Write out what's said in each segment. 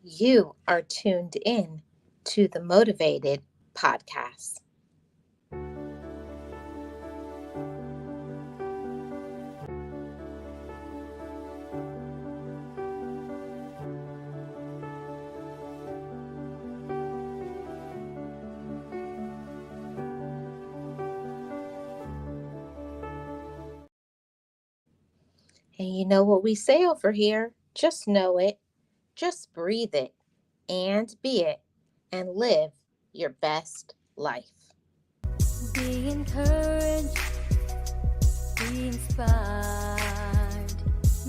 You are tuned in to the Motivated Podcast. And you know what we say over here? Just know it, just breathe it, and be it, and live your best life. Be encouraged, be inspired,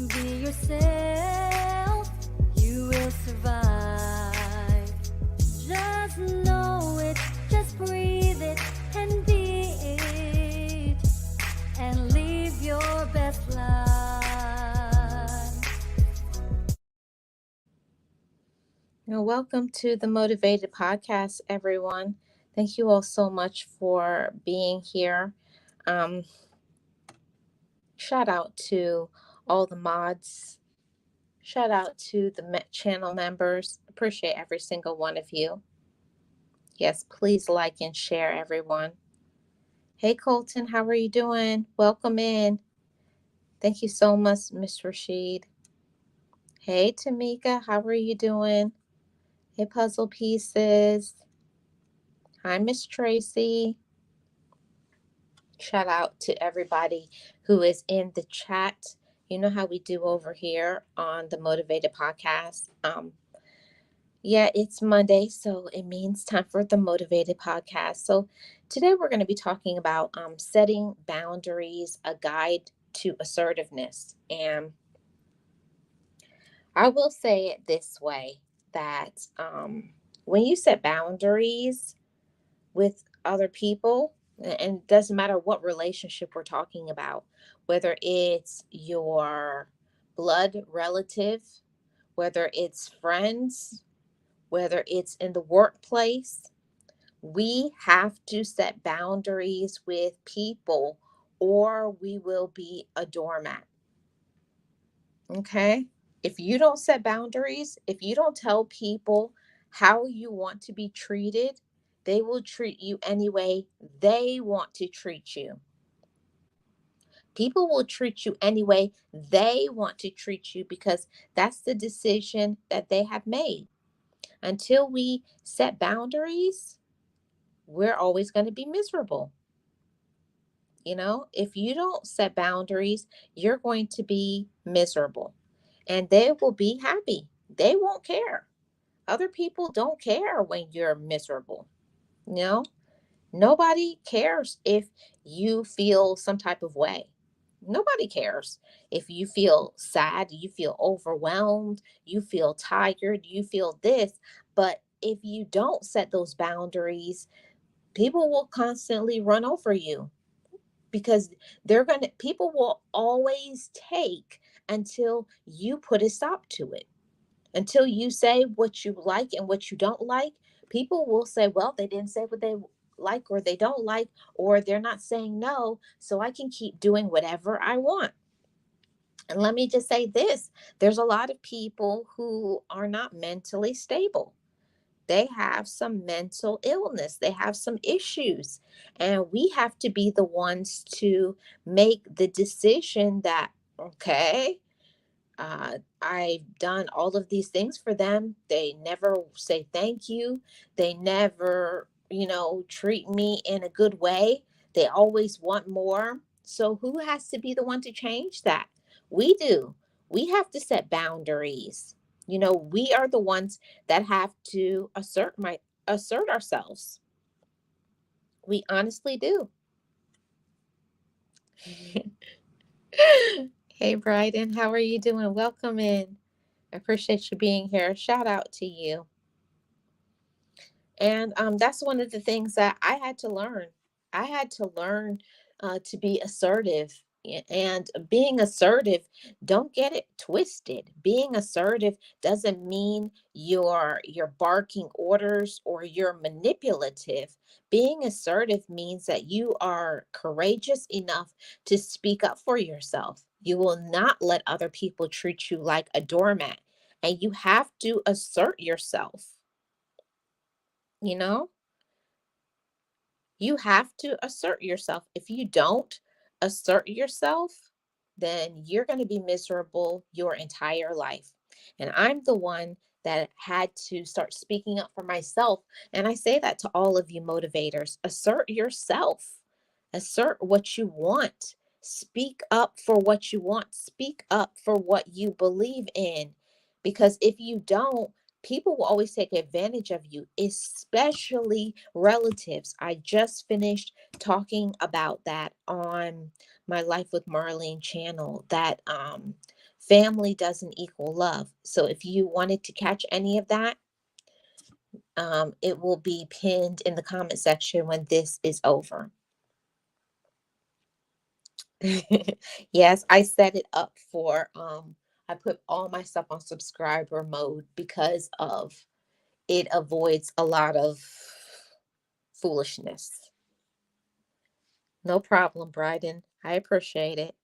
be yourself, you will survive. Just know it, just breathe it, and be it, and live your best life. Welcome to the Motivated Podcast, everyone. Thank you all so much for being here. Um, Shout out to all the mods. Shout out to the channel members. Appreciate every single one of you. Yes, please like and share, everyone. Hey, Colton, how are you doing? Welcome in. Thank you so much, Miss Rashid. Hey, Tamika, how are you doing? Hey, Puzzle Pieces. Hi, Miss Tracy. Shout out to everybody who is in the chat. You know how we do over here on the Motivated Podcast. Yeah, it's Monday, so it means time for the Motivated Podcast. So today we're going to be talking about setting boundaries, a guide to assertiveness. And I will say it this way that when you set boundaries with other people, and it doesn't matter what relationship we're talking about, whether it's your blood relative, whether it's friends, whether it's in the workplace, we have to set boundaries with people or we will be a doormat. Okay? If you don't set boundaries, if you don't tell people how you want to be treated, they will treat you anyway they want to treat you. People will treat you anyway they want to treat you because that's the decision that they have made. Until we set boundaries, we're always going to be miserable. If you don't set boundaries, you're going to be miserable and they will be happy. They won't care. Other people don't care when you're miserable. You know, nobody cares if you feel some type of way. Nobody cares if you feel sad, you feel overwhelmed, you feel tired, you feel this. But if you don't set those boundaries, people will constantly run over you because people will always take until you put a stop to it. Until you say what you like and what you don't like, people will say, well, they didn't say what they like or they don't like, or they're not saying no, so I can keep doing whatever I want. And let me just say this, there's a lot of people who are not mentally stable. They have some mental illness, they have some issues, and we have to be the ones to make the decision that, okay, I've done all of these things for them. They never say thank you. They never, treat me in a good way. They always want more. So who has to be the one to change that? We do. We have to set boundaries. We are the ones that have to assert ourselves. We honestly do. Hey, Bryden, how are you doing? Welcome in. I appreciate you being here. Shout out to you. And that's one of the things that I had to learn. I had to learn to be assertive. And being assertive, don't get it twisted. Being assertive doesn't mean you're barking orders or you're manipulative. Being assertive means that you are courageous enough to speak up for yourself. You will not let other people treat you like a doormat. and you have to assert yourself. You know, you have to assert yourself. If you don't assert yourself, then you're going to be miserable your entire life. And I'm the one that had to start speaking up for myself. And I say that to all of you motivators: assert yourself, assert what you want, speak up for what you want, speak up for what you believe in. Because if you don't, people will always take advantage of you, especially relatives. I just finished talking about that on my Life with Marlene channel, that family doesn't equal love. So if you wanted to catch any of that, it will be pinned in the comment section when this is over. Yes, I set it up for I put all my stuff on subscriber mode because of it avoids a lot of foolishness. No problem, Bryden. I appreciate it.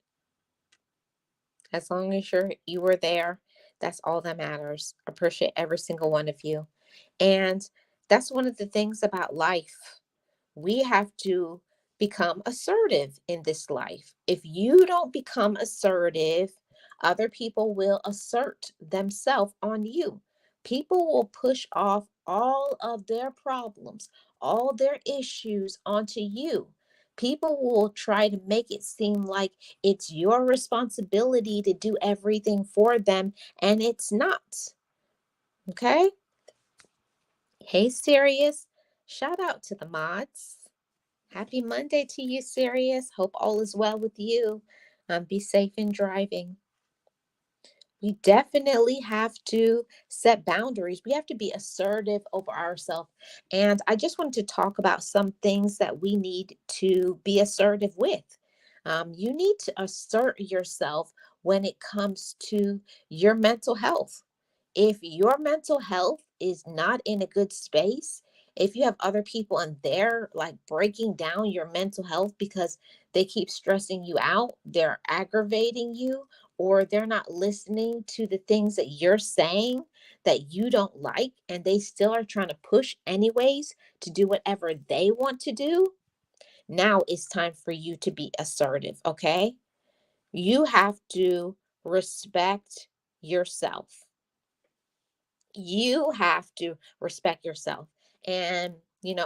As long as you were there, that's all that matters. Appreciate every single one of you. And that's one of the things about life. We have to become assertive in this life. If you don't become assertive, other people will assert themselves on you. People will push off all of their problems, all their issues onto you. People will try to make it seem like it's your responsibility to do everything for them, and it's not. Okay? Hey, Sirius. Shout out to the mods. Happy Monday to you, Sirius. Hope all is well with you. Be safe in driving. We definitely have to set boundaries. We have to be assertive over ourselves. And I just wanted to talk about some things that we need to be assertive with. You need to assert yourself when it comes to your mental health. If your mental health is not in a good space, if you have other people and they're like breaking down your mental health because they keep stressing you out, they're aggravating you, or they're not listening to the things that you're saying that you don't like, and they still are trying to push anyways to do whatever they want to do, now it's time for you to be assertive, okay? You have to respect yourself. You have to respect yourself. And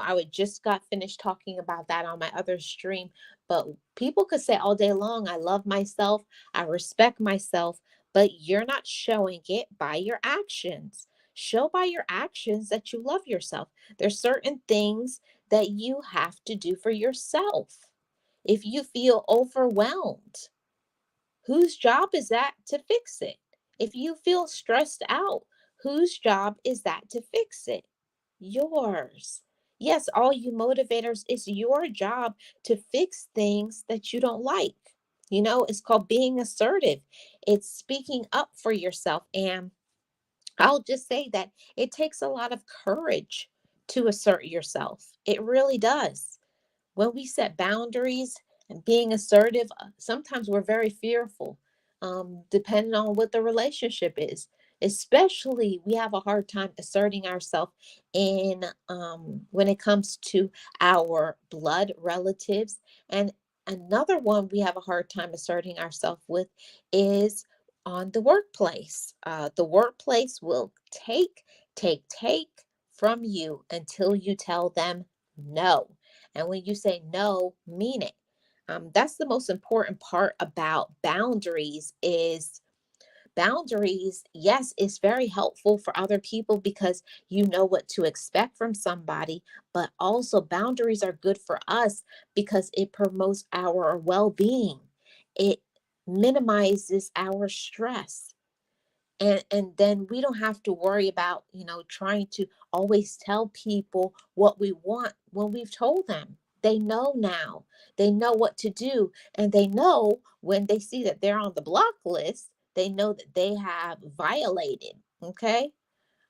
I would just got finished talking about that on my other stream, but people could say all day long, I love myself, I respect myself, but you're not showing it by your actions. Show by your actions that you love yourself. There's certain things that you have to do for yourself. If you feel overwhelmed, whose job is that to fix it? If you feel stressed out, whose job is that to fix it? Yours. Yes, all you motivators, it's your job to fix things that you don't like. It's called being assertive. It's speaking up for yourself. And I'll just say that it takes a lot of courage to assert yourself. It really does. When we set boundaries and being assertive, sometimes we're very fearful, depending on what the relationship is. Especially, we have a hard time asserting ourselves in when it comes to our blood relatives. And another one we have a hard time asserting ourselves with is on the workplace. The workplace will take from you until you tell them no. And when you say no, mean it. That's the most important part about boundaries is boundaries. Yes, it's very helpful for other people because you know what to expect from somebody, but also boundaries are good for us because it promotes our well-being. It minimizes our stress, and then we don't have to worry about trying to always tell people what we want when we've told them. They know now. They know what to do, and they know when they see that they're on the block list, they know that they have violated. Okay.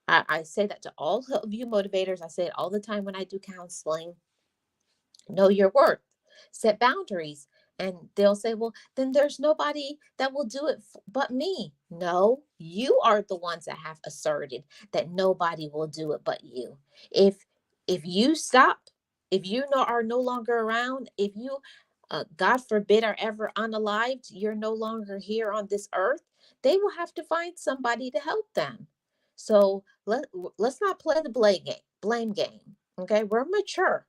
I say that to all of you motivators. I say it all the time when I do counseling. Know your worth. Set boundaries. And they'll say, well, then there's nobody that will do it but me. No, you are the ones that have asserted that nobody will do it but you. If if you stop, if you are no longer around, if you God forbid are ever unalived, you're no longer here on this earth, they will have to find somebody to help them. So let's not play the blame game. Okay, we're mature.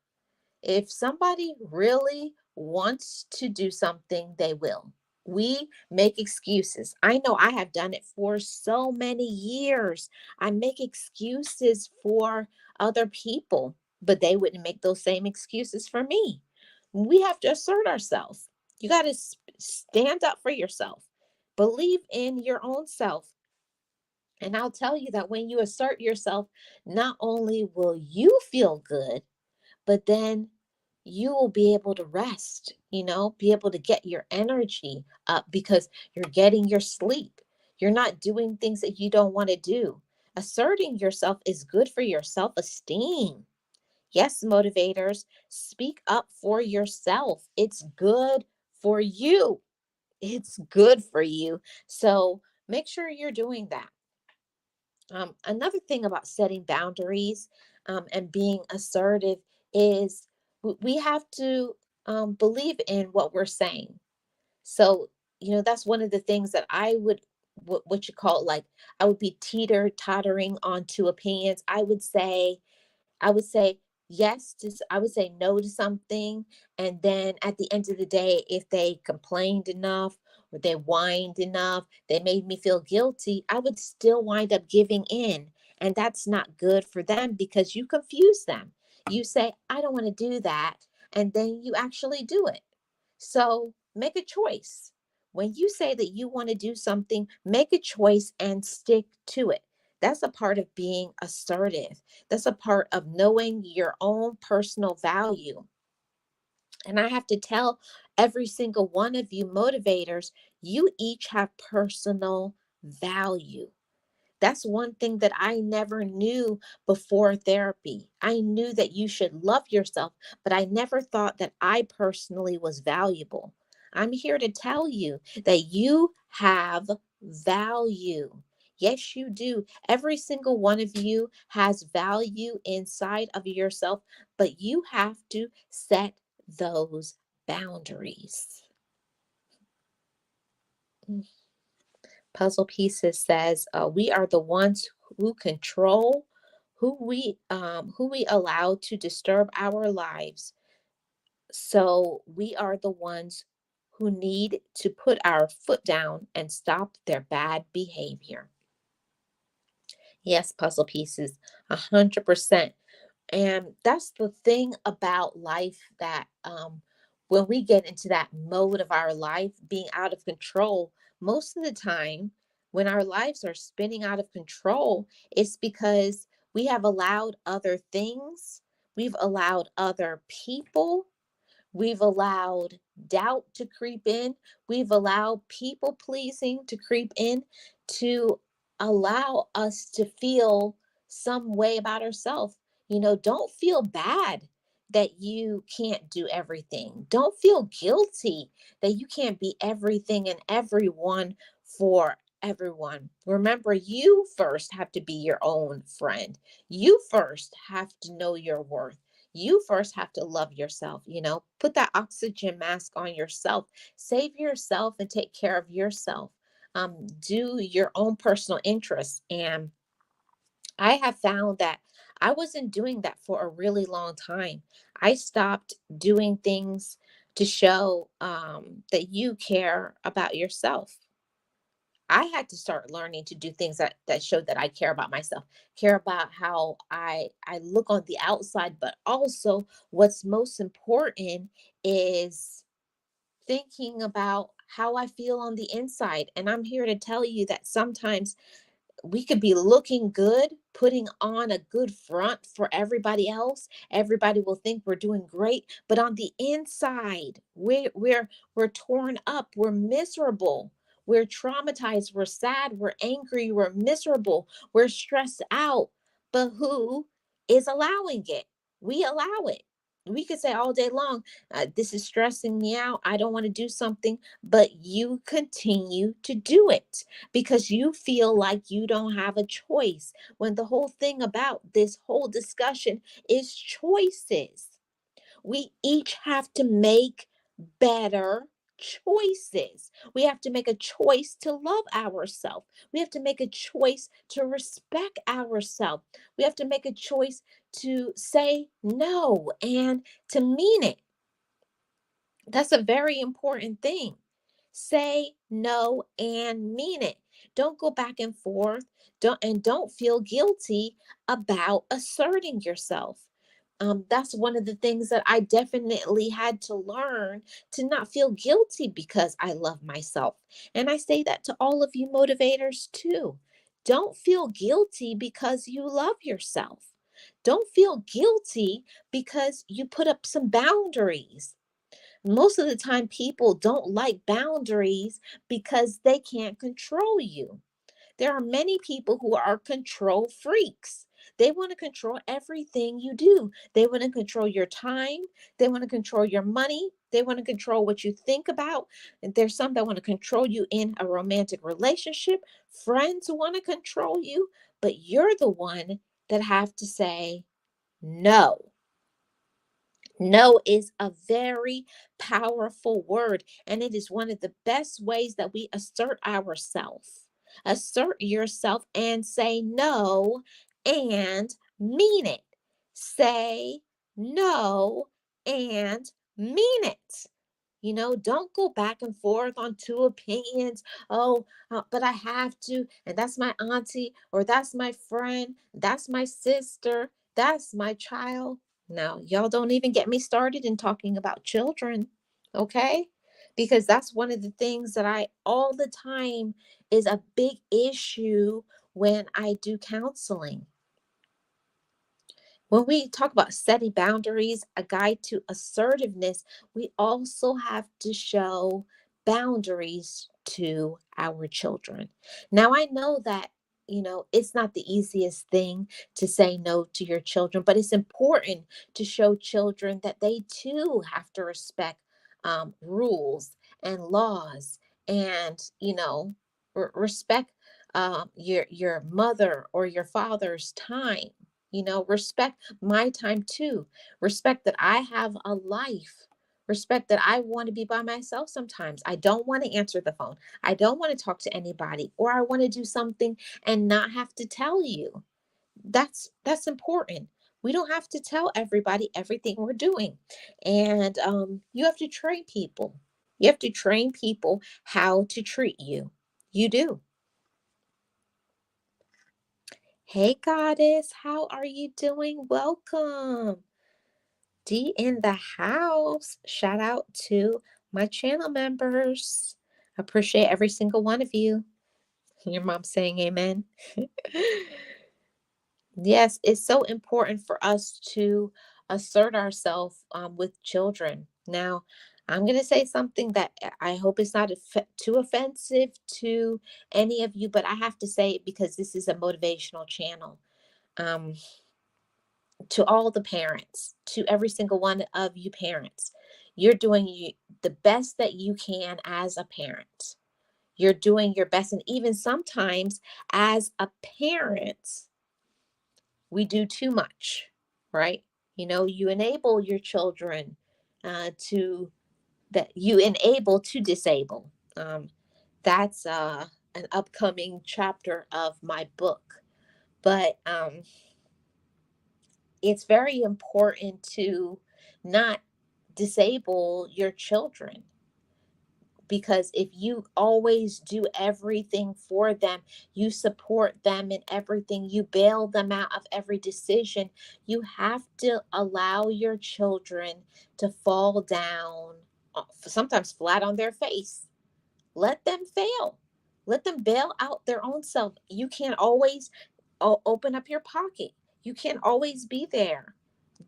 If somebody really wants to do something, they will. We make excuses. I know I have done it for so many years. I make excuses for other people, but they wouldn't make those same excuses for me. We have to assert ourselves. You got to stand up for yourself. Believe in your own self. And I'll tell you that when you assert yourself, not only will you feel good, but then you will be able to rest, be able to get your energy up because you're getting your sleep. You're not doing things that you don't want to do. Asserting yourself is good for your self esteem. Yes, motivators, speak up for yourself. It's good for you. It's good for you. So make sure you're doing that. Another thing about setting boundaries and being assertive is we have to believe in what we're saying. So, that's one of the things that I would, what you call it, like, I would be teeter tottering on two opinions. I would say yes to, I would say no to something. And then at the end of the day, if they complained enough or they whined enough, they made me feel guilty, I would still wind up giving in. And that's not good for them because you confuse them. You say, I don't want to do that. And then you actually do it. So make a choice. When you say that you want to do something, make a choice and stick to it. That's a part of being assertive. That's a part of knowing your own personal value. And I have to tell every single one of you motivators, you each have personal value. That's one thing that I never knew before therapy. I knew that you should love yourself, but I never thought that I personally was valuable. I'm here to tell you that you have value. Yes, you do. Every single one of you has value inside of yourself, but you have to set those boundaries. Puzzle Pieces says, we are the ones who control who we allow to disturb our lives. So we are the ones who need to put our foot down and stop their bad behavior. Yes, Puzzle Pieces, 100%. And that's the thing about life, that when we get into that mode of our life being out of control, most of the time when our lives are spinning out of control, it's because we have allowed other things, we've allowed other people, we've allowed doubt to creep in. We've allowed people pleasing to creep in, to allow us to feel some way about ourselves. Don't feel bad that you can't do everything. Don't feel guilty that you can't be everything and everyone for everyone. Remember, you first have to be your own friend. You first have to know your worth. You first have to love yourself. Put that oxygen mask on yourself. Save yourself and take care of yourself. Do your own personal interests. And I have found that I wasn't doing that for a really long time. I stopped doing things to show that you care about yourself. I had to start learning to do things that showed that I care about myself, care about how I look on the outside, but also what's most important is thinking about how I feel on the inside. And I'm here to tell you that sometimes we could be looking good, putting on a good front for everybody else. Everybody will think we're doing great, but on the inside, we're torn up, we're miserable. We're traumatized, we're sad, we're angry, we're miserable, we're stressed out. But who is allowing it? We allow it. We could say all day long, this is stressing me out. I don't want to do something, but you continue to do it because you feel like you don't have a choice. When the whole thing about this whole discussion is choices. We each have to make better choices. We have to make a choice to love ourselves. We have to make a choice to respect ourselves. We have to make a choice to say no and to mean it. That's a very important thing. Say no and mean it. Don't go back and forth. Don't feel guilty about asserting yourself. That's one of the things that I definitely had to learn, to not feel guilty because I love myself. And I say that to all of you motivators too. Don't feel guilty because you love yourself. Don't feel guilty because you put up some boundaries. Most of the time, people don't like boundaries because they can't control you. There are many people who are control freaks. They want to control everything you do. They want to control your time. They want to control your money. They want to control what you think about. And there's some that want to control you in a romantic relationship. Friends want to control you, but you're the one that have to say no. No is a very powerful word, and it is one of the best ways that we assert ourselves. Assert yourself and say no and mean it. Say no and mean it. Don't go back and forth on two opinions. Oh, but I have to, and that's my auntie, or that's my friend, that's my sister, that's my child. No, y'all don't even get me started in talking about children, okay? Because that's one of the things that I all the time is a big issue when I do counseling. When we talk about setting boundaries, a guide to assertiveness, we also have to show boundaries to our children. Now, I know that, it's not the easiest thing to say no to your children, but it's important to show children that they too have to respect rules and laws and, respect your mother or your father's time. Respect my time too. Respect that I have a life. Respect that I want to be by myself sometimes. I don't want to answer the phone. I don't want to talk to anybody, or I want to do something and not have to tell you. That's important. We don't have to tell everybody everything we're doing. And you have to train people. You have to train people how to treat you. You do. Hey, goddess, how are you doing? Welcome. D in the house. Shout out to my channel members. Appreciate every single one of you. Your mom saying amen. Yes, it's so important for us to assert ourselves with children. Now, I'm going to say something that I hope is not too offensive to any of you, but I have to say it because this is a motivational channel. Um, to all the parents, to every single one of you parents, you're doing the best that you can as a parent. You're doing your best. And even sometimes as a parent, we do too much, right? You enable your children to that you enable to disable. That's an upcoming chapter of my book. But it's very important to not disable your children, because if you always do everything for them, you support them in everything, you bail them out of every decision, you have to allow your children to fall down, sometimes flat on their face. Let them fail. Let them bail out their own self. You can't always open up your pocket. You can't always be there.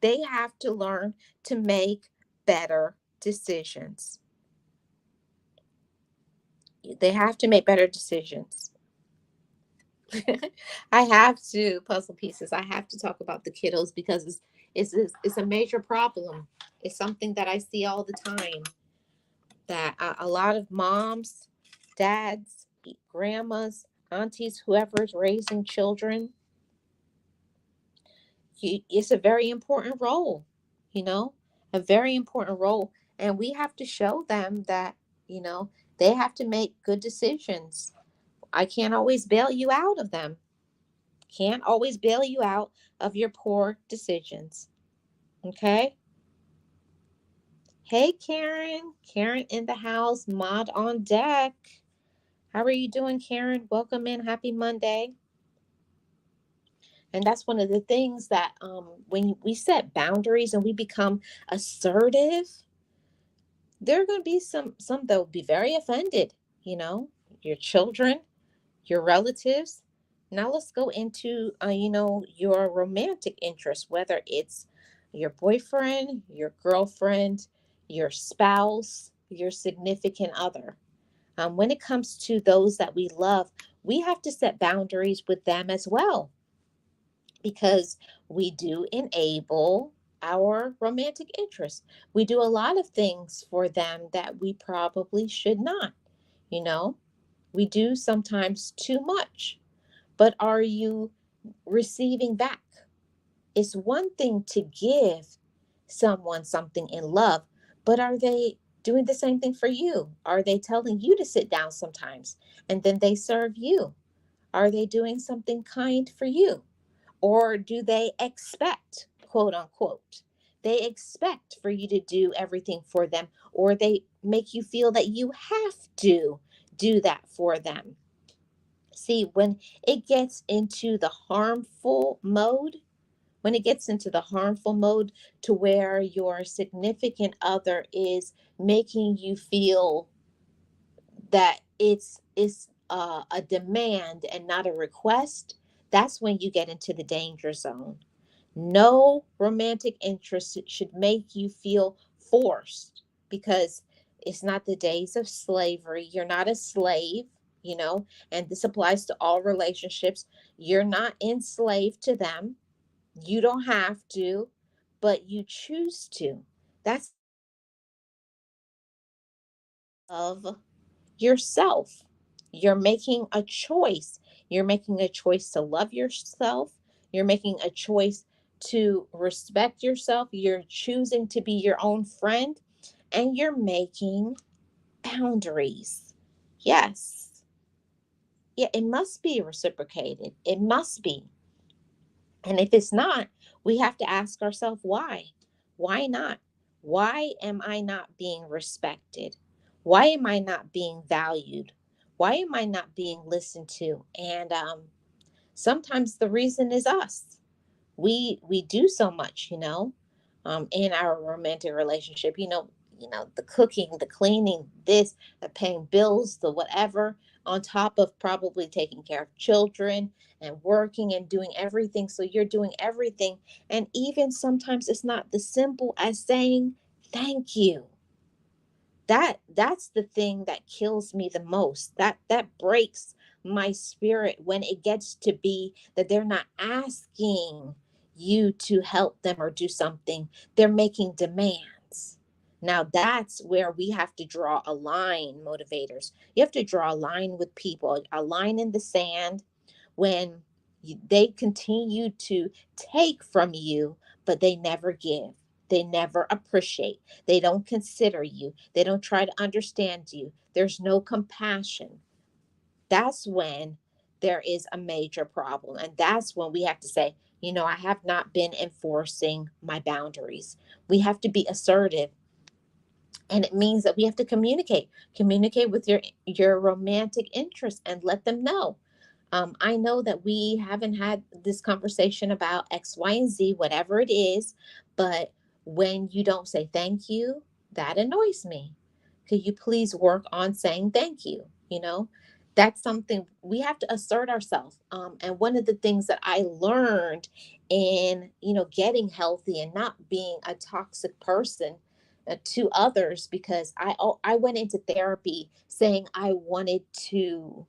They have to learn to make better decisions. They have to make better decisions. I have to puzzle pieces. I have to talk about the kiddos because it's a major problem. It's something that I see all the time that a lot of moms, dads, grandmas, aunties, whoever's raising children, it's a very important role, you know, a very important role. And we have to show them that, you know, they have to make good decisions. I can't always bail you out of them. Can't always bail you out of your poor decisions. Okay. Hey, Karen. Karen in the house, mod on deck. How are you doing, Karen? Welcome in. Happy Monday. And that's one of the things that when we set boundaries and we become assertive, there are going to be some that will be very offended, you know, your children, your relatives. Now let's go into your romantic interest, whether it's your boyfriend, your girlfriend, your spouse, your significant other. When it comes to those that we love, we have to set boundaries with them as well, because we do enable our romantic interest. We do a lot of things for them that we probably should not, you know. We do sometimes too much. But are you receiving back? It's one thing to give someone something in love, but are they doing the same thing for you? Are they telling you to sit down sometimes and then they serve you? Are they doing something kind for you? Or do they expect, quote unquote, they expect for you to do everything for them, or they make you feel that you have to do that for them? See, when it gets into the harmful mode, when it gets into the harmful mode to where your significant other is making you feel that it's a demand and not a request, that's when you get into the danger zone. No romantic interest should make you feel forced, because it's not the days of slavery. You're not a slave, you know, and this applies to all relationships. You're not enslaved to them. You don't have to, but you choose to. That's of yourself. You're making a choice. You're making a choice to love yourself. You're making a choice to respect yourself. You're choosing to be your own friend, and you're making boundaries. Yes. Yeah, it must be reciprocated. It must be. And if it's not, we have to ask ourselves why. Why not? Why am I not being respected? Why am I not being valued? Why am I not being listened to? And sometimes the reason is us. We do so much, in our romantic relationship. The cooking, the cleaning, this, the paying bills, the whatever, on top of probably taking care of children and working and doing everything. So you're doing everything, and even sometimes it's not the simple as saying thank you. That's the thing that kills me the most. That breaks my spirit, when it gets to be that they're not asking you to help them or do something, they're making demands. Now that's where we have to draw a line, motivators. You have to draw a line with people, a line in the sand, when they continue to take from you, but they never give. They never appreciate. They don't consider you. They don't try to understand you. There's no compassion. That's when there is a major problem. And that's when we have to say, I have not been enforcing my boundaries. We have to be assertive. And it means that we have to communicate with your romantic interest and let them know. I know that we haven't had this conversation about X, Y, and Z, whatever it is, but when you don't say thank you, that annoys me. Could you please work on saying thank you? That's something we have to assert ourselves. And one of the things that I learned in, getting healthy and not being a toxic person to others, because I went into therapy saying I wanted to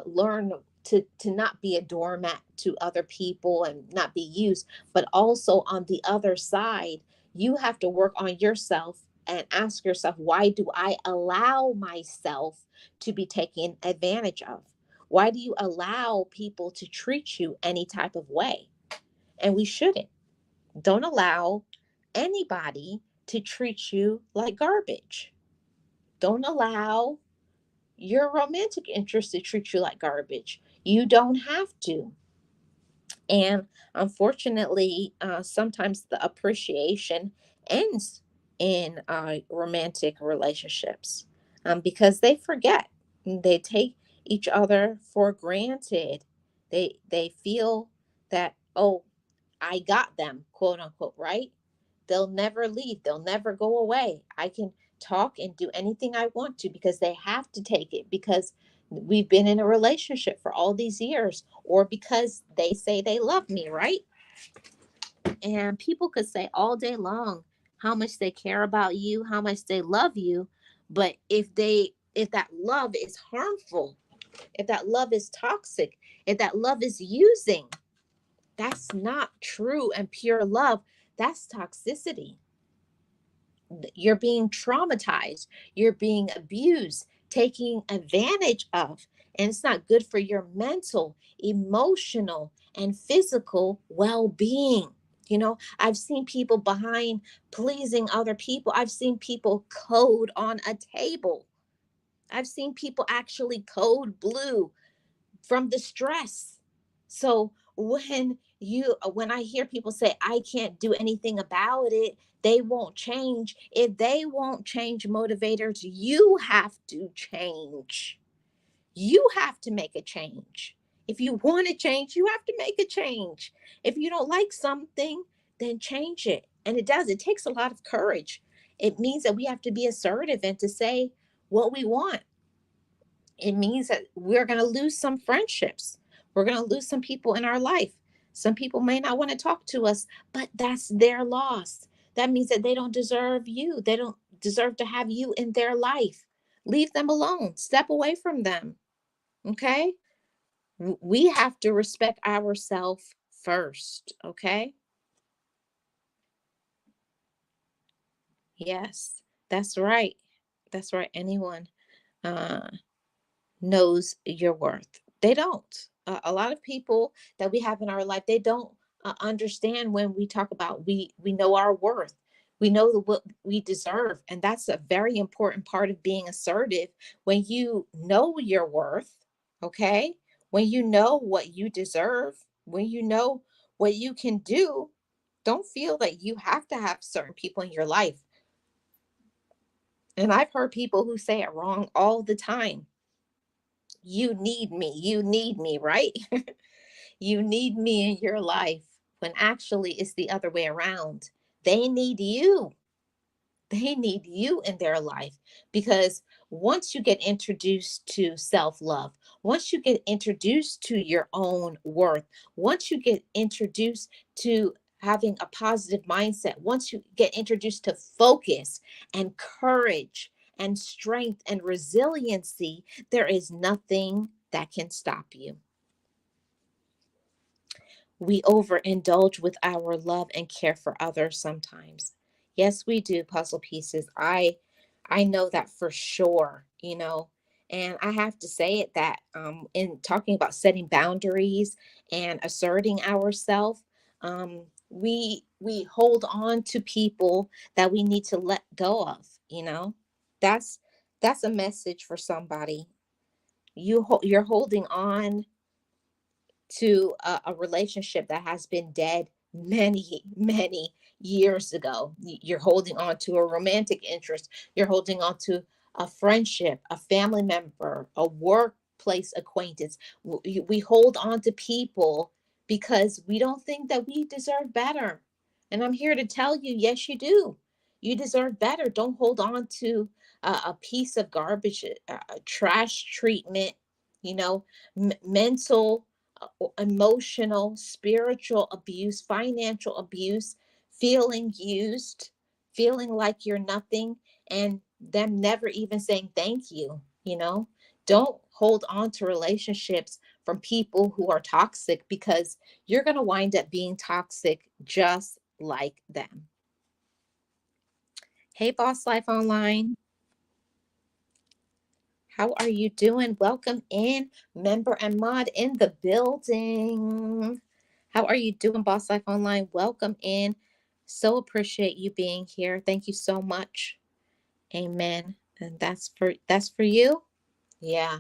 learn to not be a doormat to other people and not be used. But also on the other side, you have to work on yourself and ask yourself, why do I allow myself to be taken advantage of? Why do you allow people to treat you any type of way? And we shouldn't. Don't allow anybody to treat you like garbage. Don't allow your romantic interest to treat you like garbage. You don't have to. And unfortunately, sometimes the appreciation ends in romantic relationships, because they forget. They take each other for granted. They feel that, oh, I got them, quote unquote, right? They'll never leave. They'll never go away. I can talk and do anything I want to because they have to take it because we've been in a relationship for all these years, or because they say they love me, right? And people could say all day long how much they care about you, how much they love you, but if that love is harmful, if that love is toxic, if that love is using, that's not true and pure love. That's toxicity. You're being traumatized, you're being abused, taking advantage of, and it's not good for your mental, emotional, and physical well-being. I've seen people behind pleasing other people. I've seen people code on a table. I've seen people actually code blue from the stress. So when I hear people say I can't do anything about it, they won't change. If they won't change, motivators, you have to change. You have to make a change. If you want to change, you have to make a change. If you don't like something, then change it. And it takes a lot of courage. It means that we have to be assertive and to say what we want. It means that we're going to lose some friendships. We're going to lose some people in our life. Some people may not want to talk to us, but that's their loss. That means that they don't deserve you. They don't deserve to have you in their life. Leave them alone. Step away from them. Okay? We have to respect ourselves first. Okay? Yes, that's right. That's right. Anyone uh, knows your worth. They don't. A lot of people that we have in our life, they don't understand when we talk about we know our worth. We know what we deserve, and that's a very important part of being assertive. When you know your worth, okay? When you know what you deserve, when you know what you can do, don't feel that you have to have certain people in your life. And I've heard people who say it wrong all the time. You need me, right? You need me in your life, when actually it's the other way around. They need you. They need you in their life, because once you get introduced to self love, once you get introduced to your own worth, once you get introduced to having a positive mindset, once you get introduced to focus and courage and strength and resiliency, there is nothing that can stop you. We overindulge with our love and care for others sometimes. Yes, we do, puzzle pieces. I know that for sure. And I have to say it that in talking about setting boundaries and asserting ourselves, we hold on to people that we need to let go of. That's that's a message for somebody. You're holding on to a relationship that has been dead many, many years ago. You're holding on to a romantic interest. You're holding on to a friendship, a family member, a workplace acquaintance. We hold on to people because we don't think that we deserve better. And I'm here to tell you, yes, you do. You deserve better. Don't hold on to a piece of garbage, trash treatment, mental, emotional, spiritual abuse, financial abuse, feeling used, feeling like you're nothing, and them never even saying thank you. Don't hold on to relationships from people who are toxic, because you're going to wind up being toxic just like them. Hey, Boss Life Online. How are you doing? Welcome in, member and mod in the building. How are you doing, Boss Life Online? Welcome in. So appreciate you being here. Thank you so much. Amen. And that's for you. Yeah.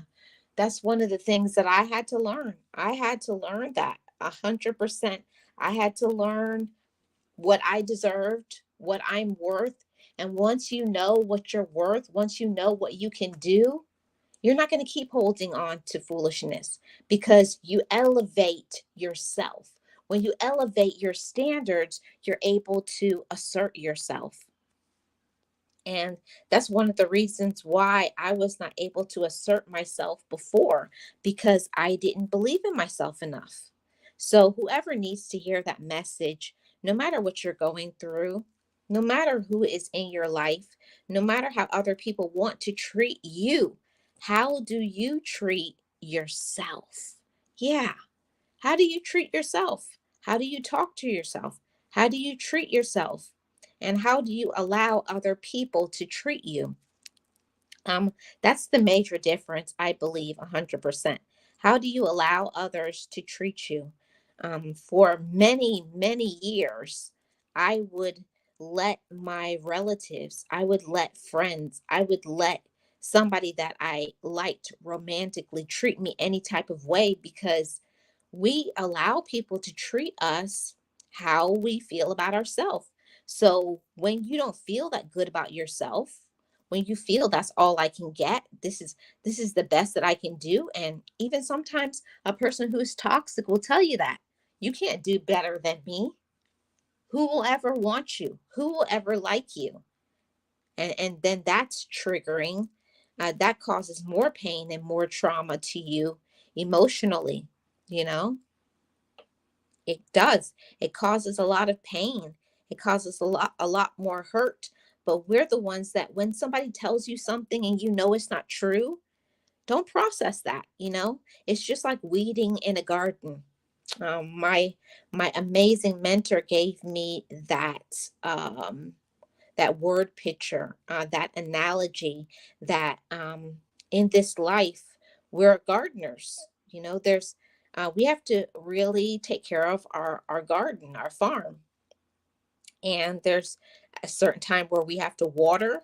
That's one of the things that I had to learn. I had to learn that 100%. I had to learn what I deserved, what I'm worth. And once you know what you're worth, once you know what you can do, you're not going to keep holding on to foolishness, because you elevate yourself. When you elevate your standards, you're able to assert yourself. And that's one of the reasons why I was not able to assert myself before, because I didn't believe in myself enough. So, whoever needs to hear that message, no matter what you're going through, no matter who is in your life, no matter how other people want to treat you, how do you treat yourself? Yeah. How do you treat yourself? How do you talk to yourself? How do you treat yourself? And how do you allow other people to treat you? Um, that's the major difference, I believe, 100%. How do you allow others to treat you? For many, many years, I would let my relatives, I would let friends, I would let somebody that I liked romantically treat me any type of way, because we allow people to treat us how we feel about ourselves. So when you don't feel that good about yourself, when you feel that's all I can get, this is the best that I can do, and even sometimes a person who is toxic will tell you that you can't do better than me. Who will ever want you? Who will ever like you? And then that's triggering. That causes more pain and more trauma to you emotionally. You know, it does. It causes a lot of pain. It causes a lot more hurt. But we're the ones that, when somebody tells you something and you know it's not true, don't process that. It's just like weeding in a garden. My amazing mentor gave me that word picture, that analogy, that in this life, we're gardeners. We have to really take care of our garden, our farm. And there's a certain time where we have to water,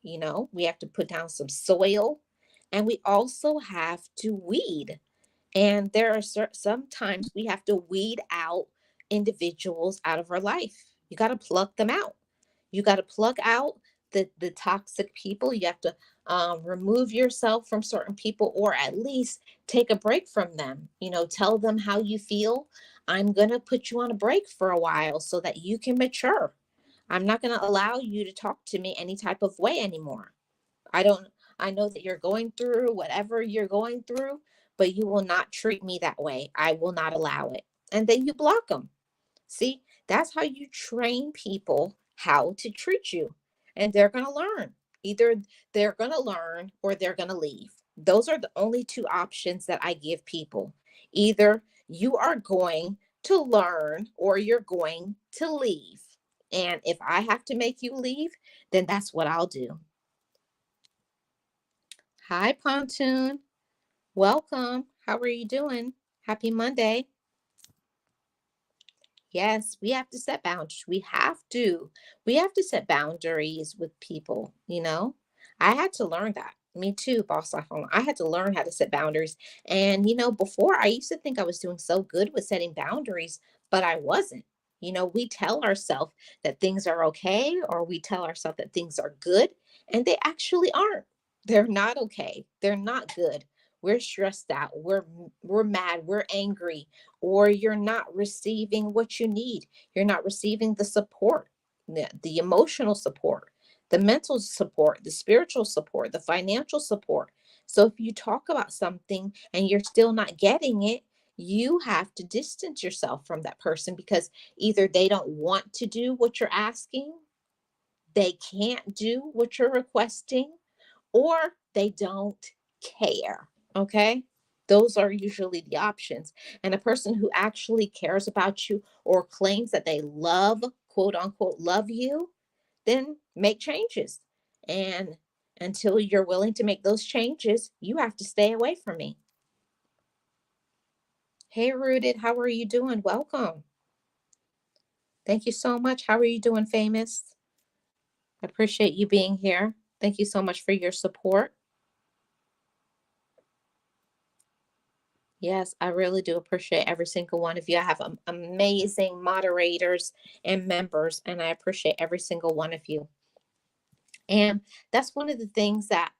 we have to put down some soil, and we also have to weed. And there are sometimes we have to weed out individuals out of our life. You got to pluck them out. You got to pluck out the toxic people. You have to remove yourself from certain people, or at least take a break from them. Tell them how you feel. I'm going to put you on a break for a while so that you can mature. I'm not going to allow you to talk to me any type of way anymore. I don't, I know that you're going through whatever you're going through, but you will not treat me that way. I will not allow it. And then you block them. See, that's how you train people how to treat you. And they're going to learn. Either they're going to learn or they're going to leave. Those are the only two options that I give people. Either you are going to learn or you're going to leave. And if I have to make you leave, then that's what I'll do. Hi, Pontoon. Welcome. How are you doing? Happy Monday. Yes, we have to set boundaries. We have to. We have to set boundaries with people. I had to learn that. Me too, boss life owner. I had to learn how to set boundaries. And before, I used to think I was doing so good with setting boundaries, but I wasn't. We tell ourselves that things are okay, or we tell ourselves that things are good, and they actually aren't. They're not okay. They're not good. We're stressed out. We're mad. We're angry, or you're not receiving what you need. You're not receiving the support, the emotional support, the mental support, the spiritual support, the financial support. So if you talk about something and you're still not getting it, you have to distance yourself from that person, because either they don't want to do what you're asking, they can't do what you're requesting, or they don't care. Okay. Those are usually the options. And a person who actually cares about you or claims that they love, quote unquote, love you, then make changes. And until you're willing to make those changes, you have to stay away from me. Hey, Rooted, how are you doing? Welcome. Thank you so much. How are you doing, Famous? I appreciate you being here. Thank you so much for your support. Yes, I really do appreciate every single one of you. I have amazing moderators and members, and I appreciate every single one of you. And that's one of the things that,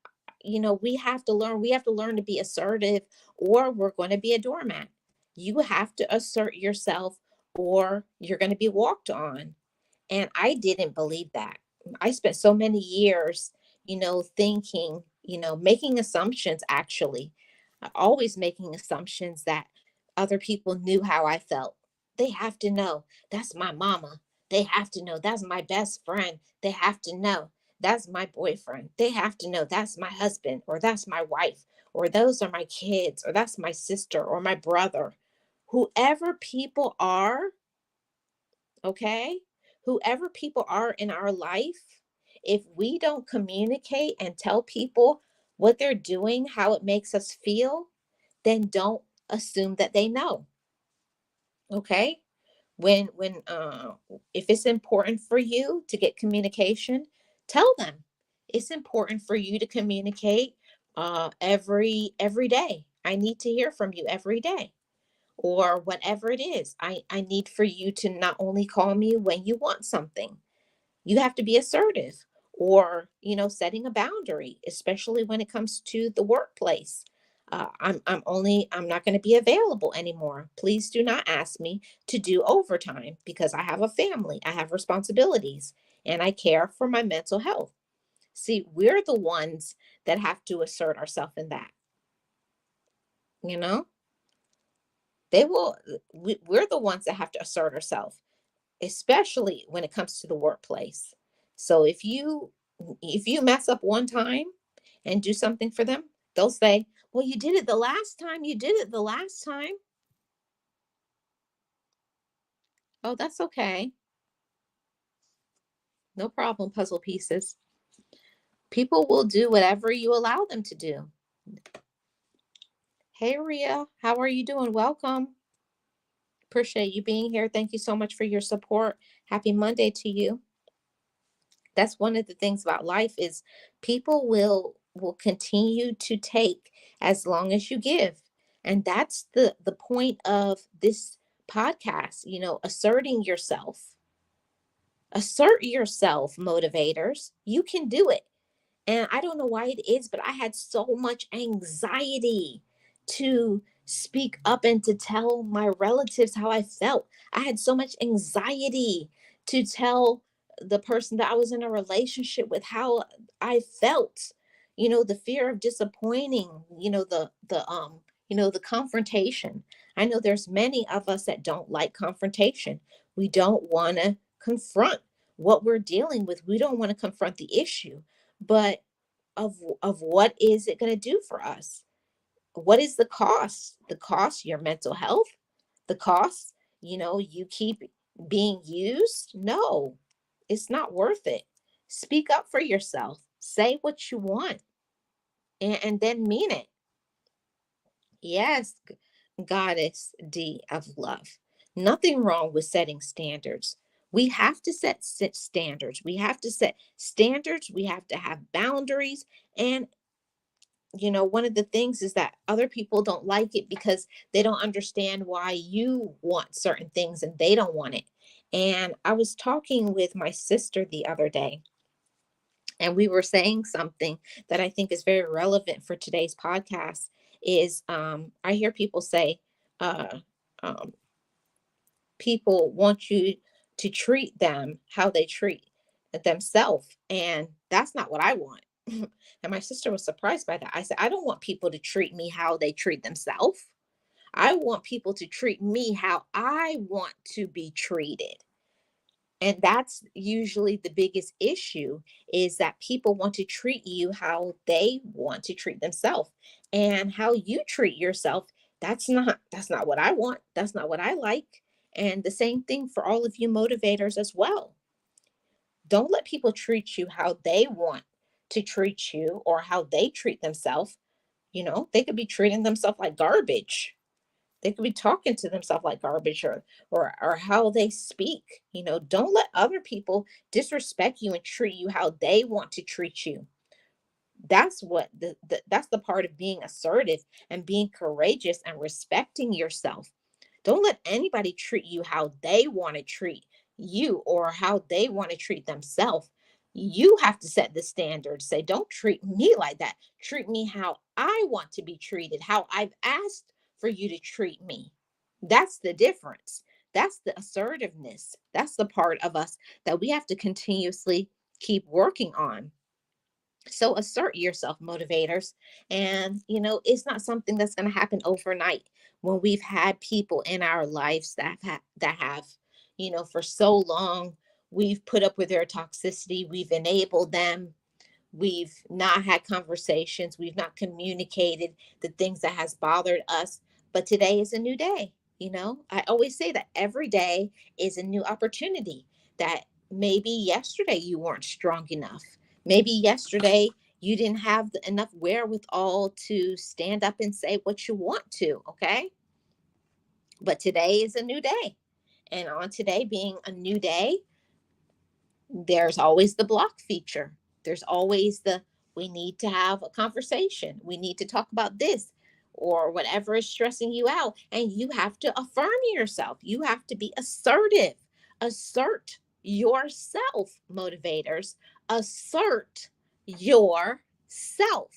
we have to learn. We have to learn to be assertive, or we're going to be a doormat. You have to assert yourself, or you're going to be walked on. And I didn't believe that. I spent so many years, thinking, making assumptions actually, always making assumptions that other people knew how I felt. They have to know that's my mama. They have to know that's my best friend. They have to know that's my boyfriend. They have to know that's my husband, or that's my wife, or those are my kids, or that's my sister or my brother. Whoever people are, okay? Whoever people are in our life, if we don't communicate and tell people what they're doing, how it makes us feel, then don't assume that they know, okay? When if it's important for you to get communication, tell them. It's important for you to communicate every day. I need to hear from you every day, or whatever it is. I need for you to not only call me when you want something. You have to be assertive, or, setting a boundary, especially when it comes to the workplace. I'm not going to be available anymore. Please do not ask me to do overtime because I have a family, I have responsibilities, and I care for my mental health. See, we're the ones that have to assert ourselves in that, you know? They will we're the ones that have to assert ourselves, especially when it comes to the workplace. So if you mess up one time and do something for them, they'll say, well, you did it the last time, you did it the last time. Oh, that's okay. No problem, puzzle pieces. People will do whatever you allow them to do. Hey, Ria, how are you doing? Welcome. Appreciate you being here. Thank you so much for your support. Happy Monday to you. That's one of the things about life is people will continue to take as long as you give. And that's the point of this podcast, asserting yourself. Assert yourself, motivators. You can do it. And I don't know why it is, but I had so much anxiety to speak up and to tell my relatives how I felt. I had so much anxiety to tell the person that I was in a relationship with how I felt. The fear of disappointing, the confrontation. I know there's many of us that don't like confrontation. We don't want to confront what we're dealing with. We don't want to confront the issue, but of what is it going to do for us? What is the cost? The cost, your mental health, the cost, you keep being used. No, it's not worth it. Speak up for yourself, say what you want, and then mean it. Yes, goddess D of love. Nothing wrong with setting standards. We have to set standards. We have to set standards. We have to have boundaries. And one of the things is that other people don't like it because they don't understand why you want certain things and they don't want it. And I was talking with my sister the other day, and we were saying something that I think is very relevant for today's podcast is I hear people say, uh, um, people want you to treat them how they treat themselves. And that's not what I want. And my sister was surprised by that. I said, I don't want people to treat me how they treat themselves. I want people to treat me how I want to be treated. And that's usually the biggest issue, is that people want to treat you how they want to treat themselves, and how you treat yourself. That's not what I want. That's not what I like. And the same thing for all of you motivators as well. Don't let people treat you how they want to treat you, or how they treat themselves. They could be treating themselves like garbage. They could be talking to themselves like garbage, or how they speak. Don't let other people disrespect you and treat you how they want to treat you. That's what that's the part of being assertive and being courageous and respecting yourself. Don't let anybody treat you how they want to treat you, or how they want to treat themselves. You have to set the standard. Say, don't treat me like that. Treat me how I want to be treated, how I've asked for you to treat me. That's the difference. That's the assertiveness. That's the part of us that we have to continuously keep working on. So assert yourself, motivators. And it's not something that's going to happen overnight. When we've had people in our lives that have for so long, we've put up with their toxicity, we've enabled them, we've not had conversations, we've not communicated the things that has bothered us. But today is a new day. I always say that every day is a new opportunity. That maybe yesterday you weren't strong enough, maybe yesterday you didn't have enough wherewithal to stand up and say what you want to. Okay, but today is a new day. And on today being a new day, there's always the block feature. There's always the, we need to have a conversation. We need to talk about this, or whatever is stressing you out. And you have to affirm yourself. You have to be assertive. Assert yourself, motivators. Assert yourself.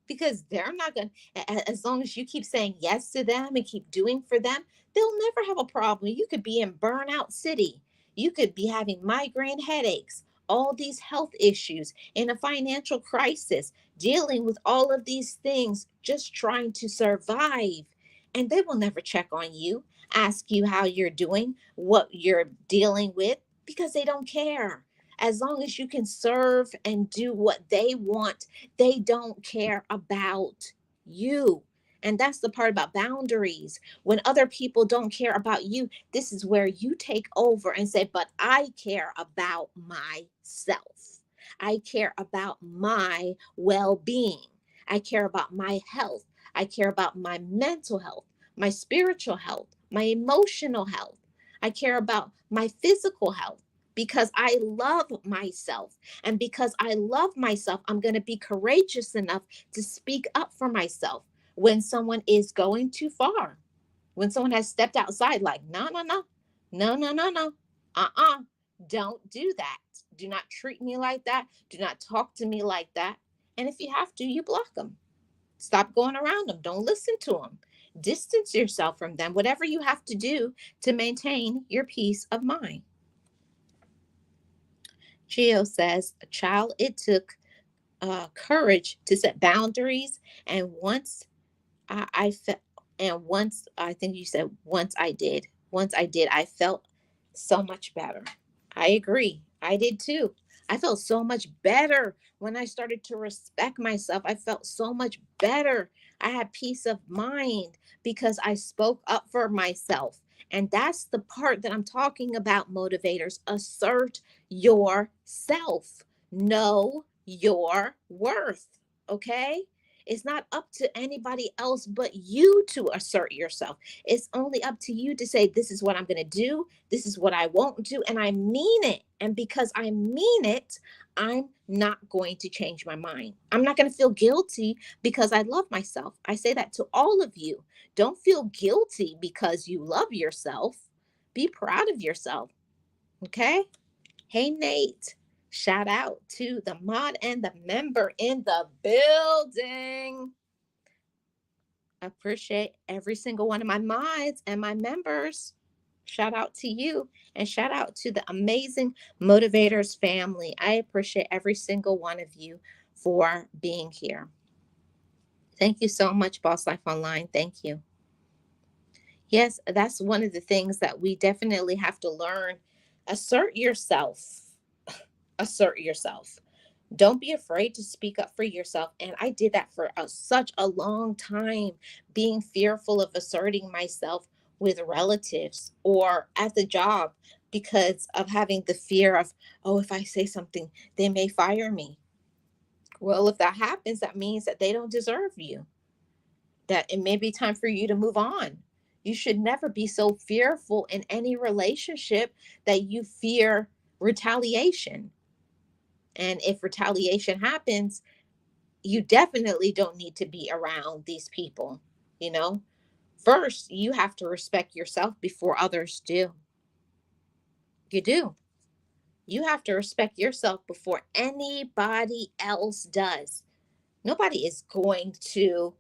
Because they're not going to, as long as you keep saying yes to them and keep doing for them, they'll never have a problem. You could be in burnout city, you could be having migraine headaches, all these health issues, in a financial crisis, dealing with all of these things, just trying to survive. And they will never check on you, ask you how you're doing, what you're dealing with, because they don't care. As long as you can serve and do what they want, they don't care about you. And that's the part about boundaries. When other people don't care about you, this is where you take over and say, but I care about myself. I care about my well being. I care about my health. I care about my mental health, my spiritual health, my emotional health. I care about my physical health, because I love myself. And because I love myself, I'm going to be courageous enough to speak up for myself when someone is going too far, when someone has stepped outside, like, no, no, no, no, no, no, no, uh-uh, don't do that. Do not treat me like that. Do not talk to me like that. And if you have to, you block them. Stop going around them. Don't listen to them. Distance yourself from them, whatever you have to do to maintain your peace of mind. Gio says, child, it took courage to set boundaries. And I felt, and once, I think you said, once I did, I felt so much better. I agree. I did too. I felt so much better when I started to respect myself. I felt so much better. I had peace of mind because I spoke up for myself. And that's the part that I'm talking about, motivators. Assert yourself. Know your worth. Okay? It's not up to anybody else but you to assert yourself. It's only up to you to say, this is what I'm going to do. This is what I won't do. And I mean it. And because I mean it, I'm not going to change my mind. I'm not going to feel guilty because I love myself. I say that to all of you. Don't feel guilty because you love yourself. Be proud of yourself. Okay? Hey, Nate. Shout out to the mod and the member in the building. I appreciate every single one of my mods and my members. Shout out to you, and shout out to the amazing motivators family. I appreciate every single one of you for being here. Thank you so much, Boss Life Online. Thank you. Yes, that's one of the things that we definitely have to learn. Assert yourself. Assert yourself. Don't be afraid to speak up for yourself. And I did that for such a long time, being fearful of asserting myself with relatives or at the job because of having the fear of, oh, if I say something, they may fire me. Well, if that happens, that means that they don't deserve you, that it may be time for you to move on. You should never be so fearful in any relationship that you fear retaliation. And if retaliation happens, you definitely don't need to be around these people. You know, first, you have to respect yourself before others do. You do. You have to respect yourself before anybody else does. Nobody is going to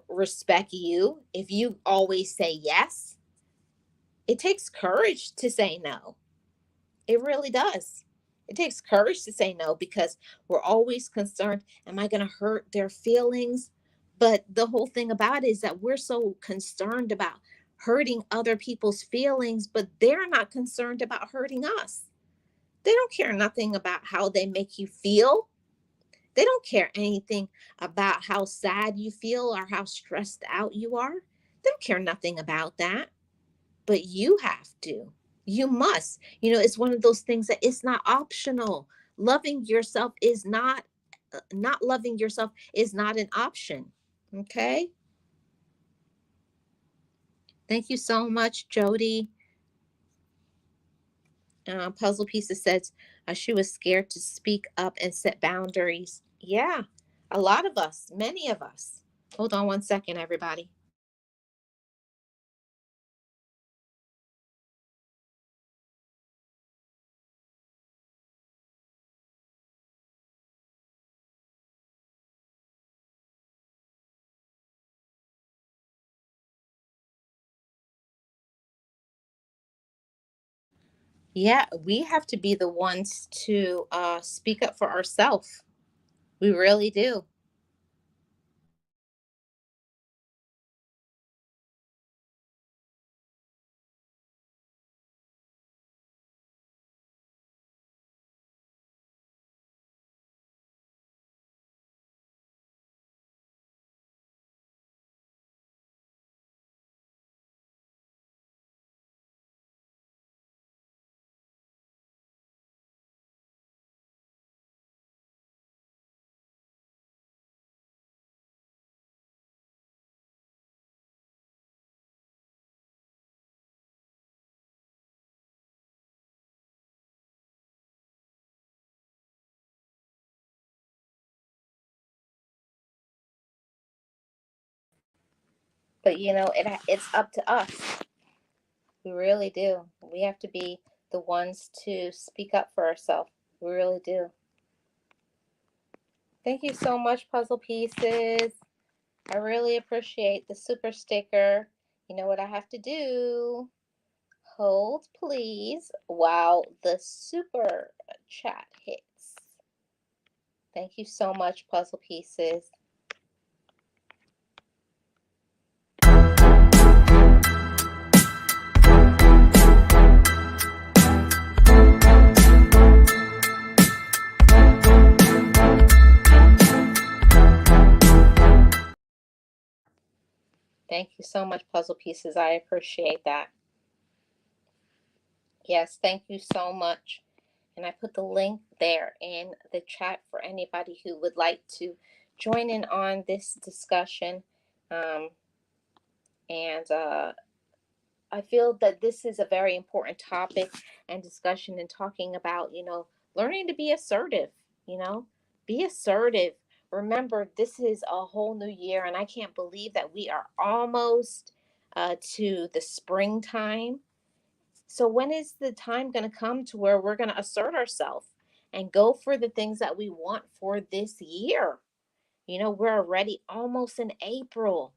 respect you if you always say yes. It takes courage to say no. It really does. It takes courage to say no because we're always concerned, am I going to hurt their feelings? But the whole thing about it is that we're so concerned about hurting other people's feelings, but they're not concerned about hurting us. They don't care nothing about how they make you feel. They don't care anything about how sad you feel or how stressed out you are. They don't care nothing about that. But you have to. You must. It's one of those things that it's not optional. Loving yourself is not loving yourself is not an option. Okay? Thank you so much, Jody. Puzzle Pieces says she was scared to speak up and set boundaries. Yeah, a lot of us, many of us. Hold on one second, everybody. Yeah, we have to be the ones to speak up for ourselves. We really do. But it's up to us. We really do. We have to be the ones to speak up for ourselves. We really do. Thank you so much, Puzzle Pieces. I really appreciate the super sticker. You know what I have to do? Hold, please, while the super chat hits. Thank you so much, Puzzle Pieces. Thank you so much, Puzzle Pieces. I appreciate that. Yes, thank you so much. And I put the link there in the chat for anybody who would like to join in on this discussion. And I feel that this is a very important topic and discussion and talking about, learning to be assertive, you know, be assertive. Remember, this is a whole new year, and I can't believe that we are almost to the springtime. So when is the time going to come to where we're going to assert ourselves and go for the things that we want for this year? We're already almost in April.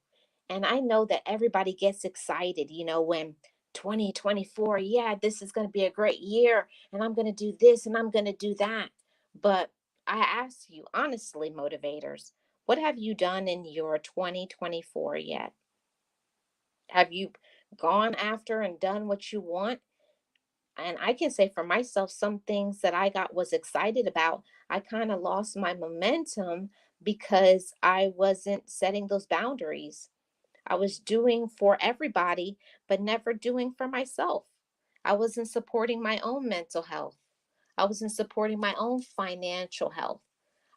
And I know that everybody gets excited, when 2024, yeah, this is going to be a great year and I'm going to do this and I'm going to do that. But I ask you, honestly, motivators, what have you done in your 2024 yet? Have you gone after and done what you want? And I can say for myself, some things that I got was excited about, I kind of lost my momentum because I wasn't setting those boundaries. I was doing for everybody, but never doing for myself. I wasn't supporting my own mental health. I wasn't supporting my own financial health.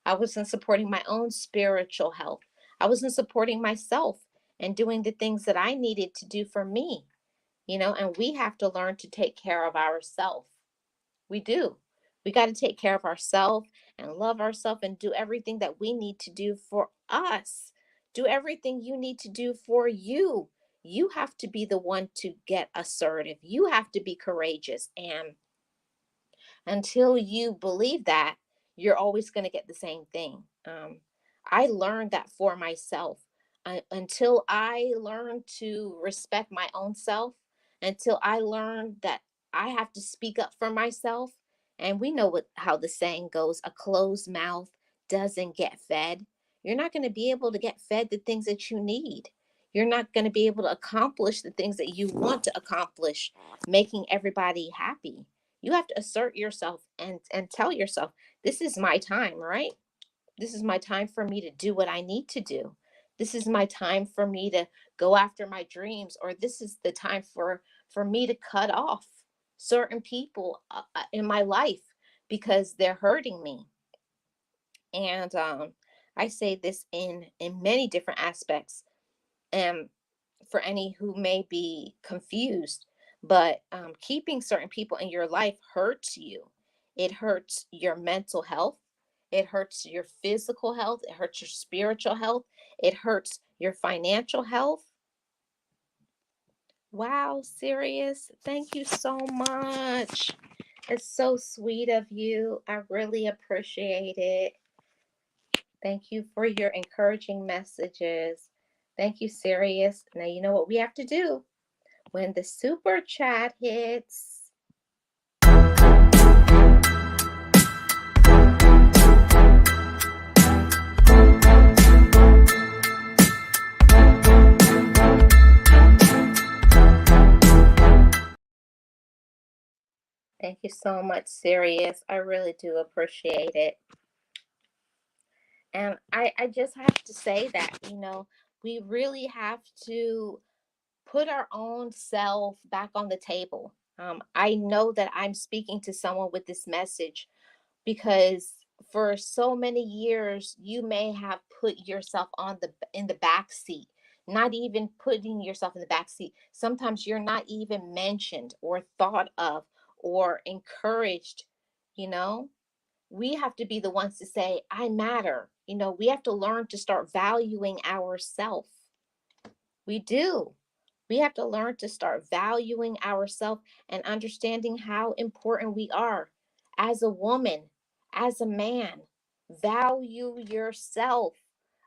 I wasn't supporting my own spiritual health. I wasn't supporting myself and doing the things that I needed to do for me, and we have to learn to take care of ourselves. We do. We got to take care of ourselves and love ourselves and do everything that we need to do for us. Do everything you need to do for you. You have to be the one to get assertive. You have to be courageous. And until you believe that, you're always going to get the same thing. I learned that for myself. Until I learned to respect my own self, until I learned that I have to speak up for myself. And we know how the saying goes, a closed mouth doesn't get fed. You're not going to be able to get fed the things that you need. You're not going to be able to accomplish the things that you want to accomplish, making everybody happy. You have to assert yourself and tell yourself, this is my time, right? This is my time for me to do what I need to do. This is my time for me to go after my dreams, or this is the time for me to cut off certain people in my life because they're hurting me. And I say this in many different aspects. And for any who may be confused, but keeping certain people in your life hurts you. It hurts your mental health. It hurts your physical health. It hurts your spiritual health. It hurts your financial health. Wow, serious. Thank you so much. It's so sweet of you. I really appreciate it. Thank you for your encouraging messages. Thank you, Sirius. Now, you know what we have to do when the super chat hits. Thank you so much, Sirius. I really do appreciate it. And I just have to say that, we really have to put our own self back on the table. I know that I'm speaking to someone with this message because for so many years you may have put yourself in the back seat, not even putting yourself in the back seat. Sometimes you're not even mentioned or thought of or encouraged. you know we have to be the ones to say, I matter. We have to learn to start valuing ourselves. We do. We have to learn to start valuing ourselves and understanding how important we are as a woman, as a man. Value yourself,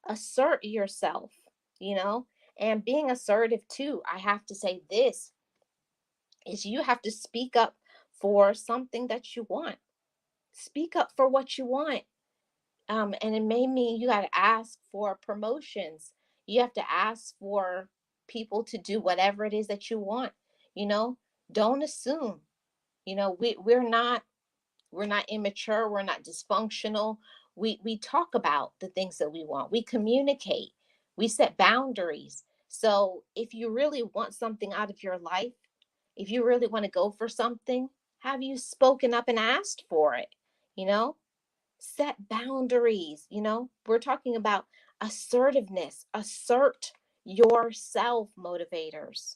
assert yourself, you know, and being assertive too. I have to say this is you have to speak up for something that you want. Speak up for what you want. And it may mean you got to ask for promotions. You have to ask for people to do whatever it is that you want. You know, don't assume. We're not immature. We're not dysfunctional. We talk about the things that we want. We communicate. We set boundaries. So if you really want something out of your life, if you really want to go for something, have you spoken up and asked for it? You know, set boundaries. We're talking about assertiveness. Assert yourself, motivators.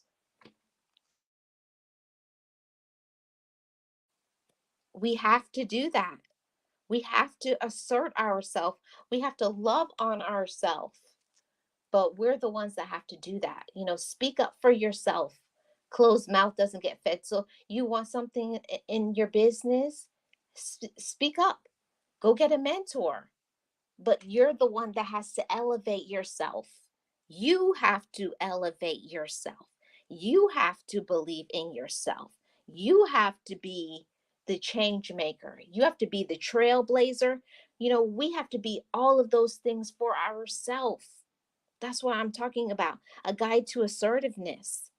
We have to do that. We have to assert ourselves. We have to love on ourselves. But we're the ones that have to do that. Speak up for yourself. Closed mouth doesn't get fed. So you want something in your business, speak up. Go get a mentor. But you're the one that has to elevate yourself. You have to elevate yourself. You have to believe in yourself. You have to be the change maker. You have to be the trailblazer. We have to be all of those things for ourselves. That's what I'm talking about. A guide to assertiveness.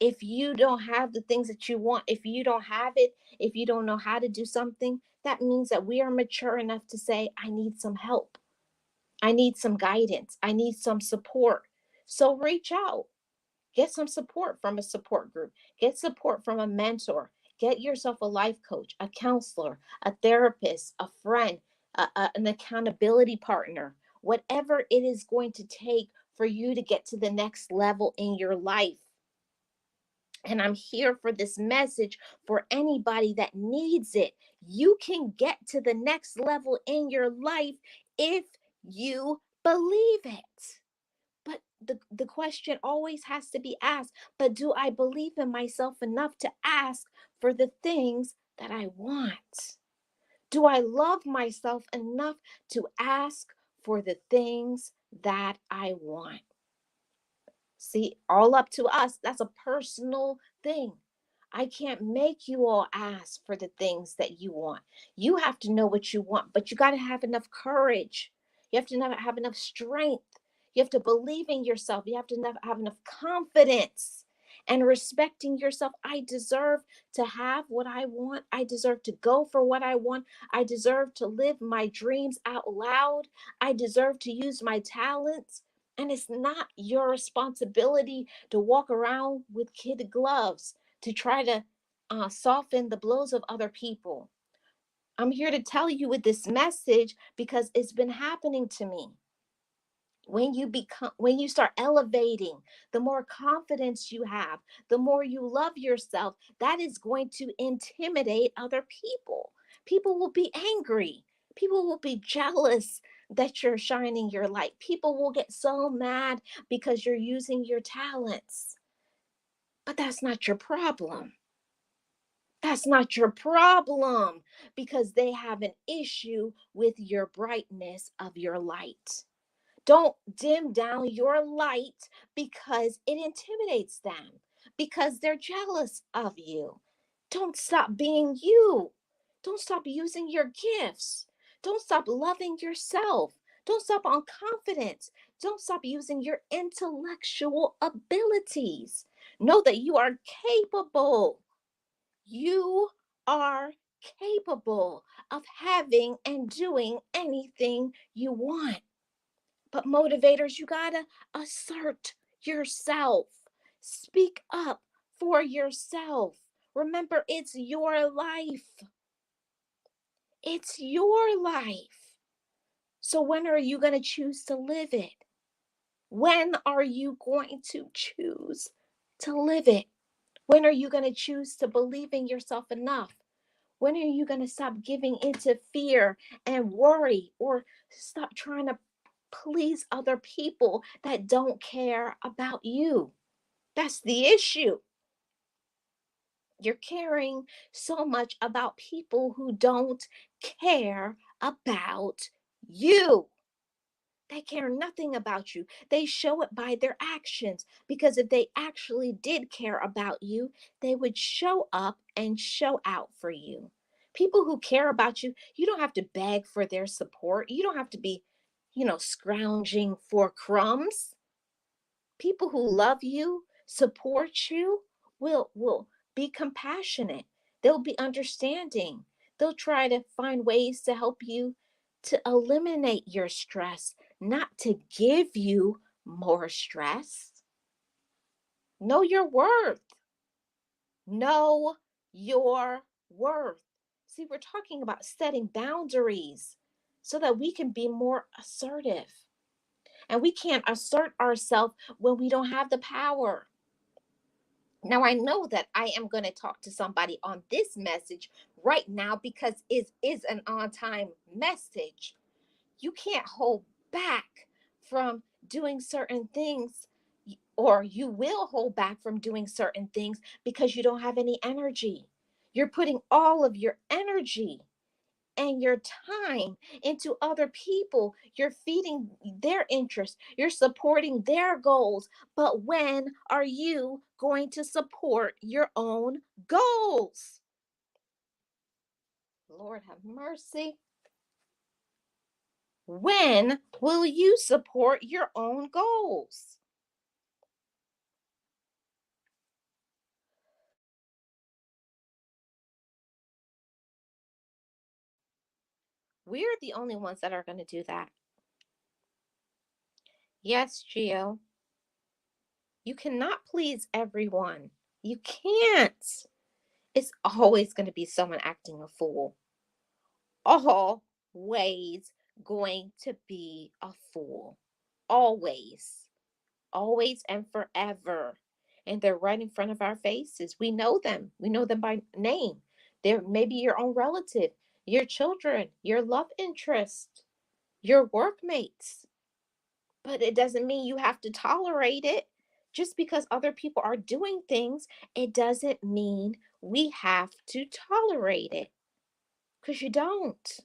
If you don't have the things that you want, if you don't have it, if you don't know how to do something, that means that we are mature enough to say, I need some help. I need some guidance. I need some support. So reach out. Get some support from a support group. Get support from a mentor. Get yourself a life coach, a counselor, a therapist, a friend, an accountability partner, whatever it is going to take for you to get to the next level in your life. And I'm here for this message for anybody that needs it. You can get to the next level in your life if you believe it. But the question always has to be asked, but do I believe in myself enough to ask for the things that I want? Do I love myself enough to ask for the things that I want? See, all up to us. That's a personal thing. I can't make you all ask for the things that you want. You have to know what you want, but you got to have enough courage. You have to have enough strength. You have to believe in yourself. You have to have enough confidence and respecting yourself. I deserve to have what I want. I deserve to go for what I want. I deserve to live my dreams out loud. I deserve to use my talents. And it's not your responsibility to walk around with kid gloves to try to soften the blows of other people. I'm here to tell you with this message because it's been happening to me. When you start elevating, the more confidence you have, the more you love yourself, that is going to intimidate other people. People will be angry. People will be jealous that you're shining your light. People will get so mad because you're using your talents. But that's not your problem. That's not your problem because they have an issue with your brightness of your light. Don't dim down your light because it intimidates them, because they're jealous of you. Don't stop being you. Don't stop using your gifts. Don't stop loving yourself. Don't stop on confidence. Don't stop using your intellectual abilities. Know that you are capable. You are capable of having and doing anything you want. But motivators, you gotta assert yourself. Speak up for yourself. Remember, it's your life. It's your life. So when are you going to choose to live it? When are you going to choose to live it? When are you going to choose to believe in yourself enough? When are you going to stop giving into fear and worry or stop trying to please other people that don't care about you? That's the issue. You're caring so much about people who don't care about you. They care nothing about you. They show it by their actions because if they actually did care about you, they would show up and show out for you. People who care about you, you don't have to beg for their support. You don't have to be, scrounging for crumbs. People who love you, support you, will be compassionate. They'll be understanding. They'll try to find ways to help you to eliminate your stress, not to give you more stress. Know your worth. Know your worth. See, we're talking about setting boundaries so that we can be more assertive. And we can't assert ourselves when we don't have the power. Now, I know that I am going to talk to somebody on this message right now because it is an on time message. You can't hold back from doing certain things, or you will hold back from doing certain things because you don't have any energy. You're putting all of your energy and your time into other people. You're feeding their interests, you're supporting their goals. But when are you going to support your own goals? Lord have mercy. When will you support your own goals? We're the only ones that are going to do that. Yes, Gio, you cannot please everyone. You can't. It's always going to be someone acting a fool. Always going to be a fool. Always. Always and forever. And they're right in front of our faces. We know them. We know them by name. They're maybe your own relative, your children, your love interest, your workmates. But it doesn't mean you have to tolerate it. Just because other people are doing things, it doesn't mean we have to tolerate it. Because you don't.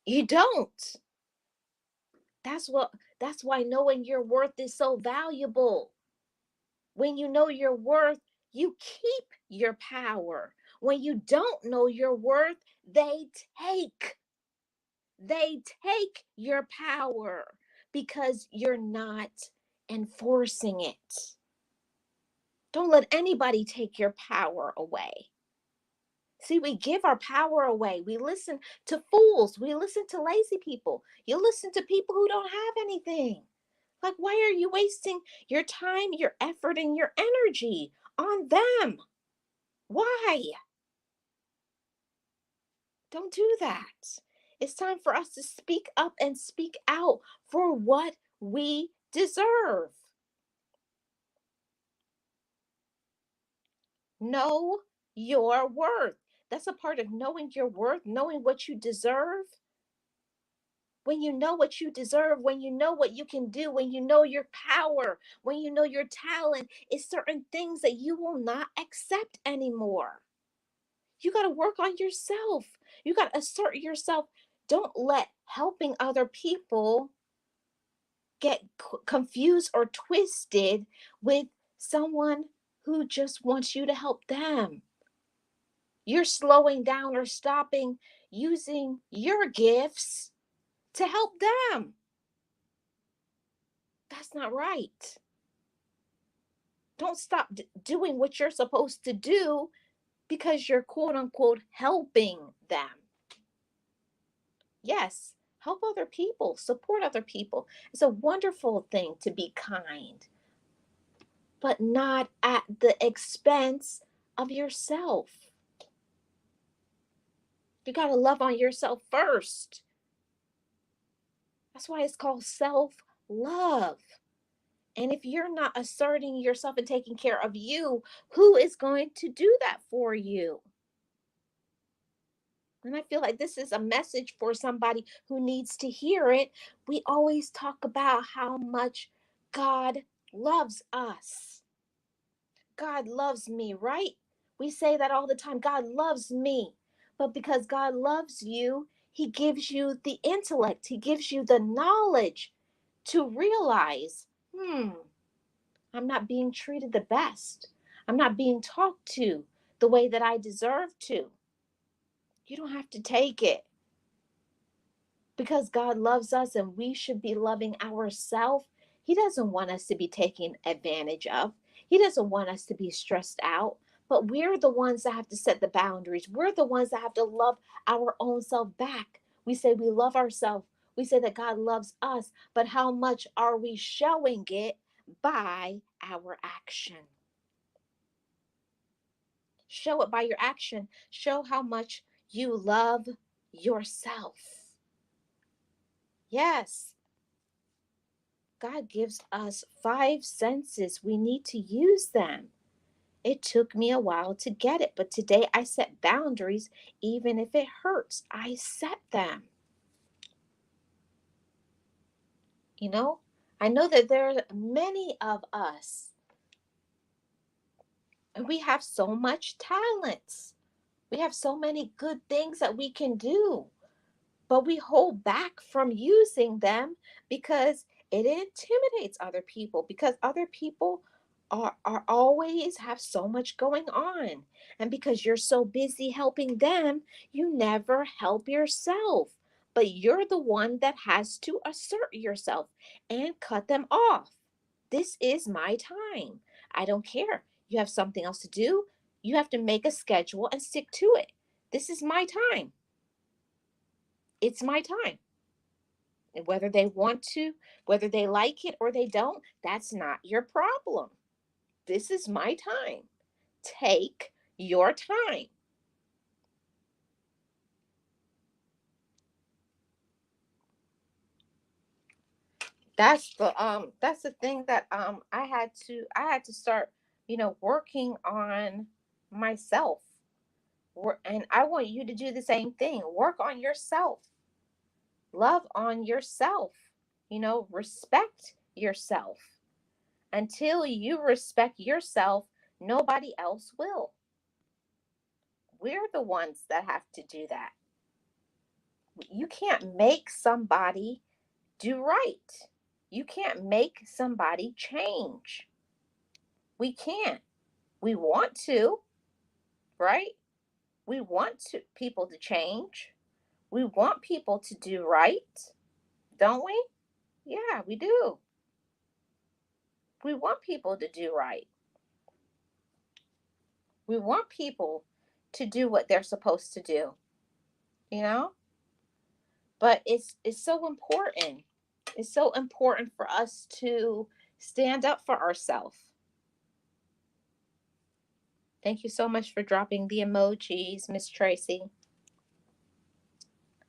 You don't. That's what that's why knowing your worth is so valuable. When you know your worth, you keep your power. When you don't know your worth, take they take your power because you're not enforcing it. Don't let anybody take your power away. See, we give our power away. We listen to fools. We listen to lazy people. You listen to people who don't have anything. Like, why are you wasting your time, your effort, and your energy on them? Why? Don't do that. It's time for us to speak up and speak out for what we deserve. Know your worth. That's a part of knowing your worth, knowing what you deserve. When you know what you deserve, when you know what you can do, when you know your power, when you know your talent, it's certain things that you will not accept anymore. You got to work on yourself. You got to assert yourself. Don't let helping other people get confused or twisted with someone who just wants you to help them. You're slowing down or stopping using your gifts to help them. That's not right. Don't stop doing what you're supposed to do because you're quote unquote helping them. Yes, help other people, support other people. It's a wonderful thing to be kind, but not at the expense of yourself. You got to love on yourself first. That's why it's called self love. And if you're not asserting yourself and taking care of you, who is going to do that for you? And I feel like this is a message for somebody who needs to hear it. We always talk about how much God loves us. God loves me, right? We say that all the time. God loves me. But because God loves you, He gives you the intellect, He gives you the knowledge to realize, I'm not being treated the best. I'm not being talked to the way that I deserve to. You don't have to take it because God loves us and we should be loving ourselves. He doesn't want us to be taken advantage of. He doesn't want us to be stressed out. But we're the ones that have to set the boundaries. We're the ones that have to love our own self back. We say we love ourselves. We say that God loves us. But how much are we showing it by our action? Show it by your action. Show how much you love yourself. Yes, God gives us five senses. We need to use them. It took me a while to get it, but today I set boundaries. Even if it hurts, I set them. You know, I know that there are many of us, and we have so much talents. We have so many good things that we can do, but we hold back from using them because it intimidates other people, because other people are always have so much going on, and because you're so busy helping them, you never help yourself. But you're the one that has to assert yourself and cut them off. This is my time. I don't care. You have something else to do, you have to make a schedule and stick to it. This is my time. It's my time. And whether they want to, whether they like it or they don't, that's not your problem. This is my time. Take your time. That's the thing that I had to start, working on myself. And I want you to do the same thing. Work on yourself. Love on yourself. Respect yourself. Until you respect yourself, nobody else will. We're the ones that have to do that. You can't make somebody do right. You can't make somebody change. We can't. We want to, right? We want people to change. We want people to do right, don't we? Yeah, we do. We want people to do right. We want people to do what they're supposed to do, you know? But it's so important. It's so important for us to stand up for ourselves. Thank you so much for dropping the emojis, Miss Tracy.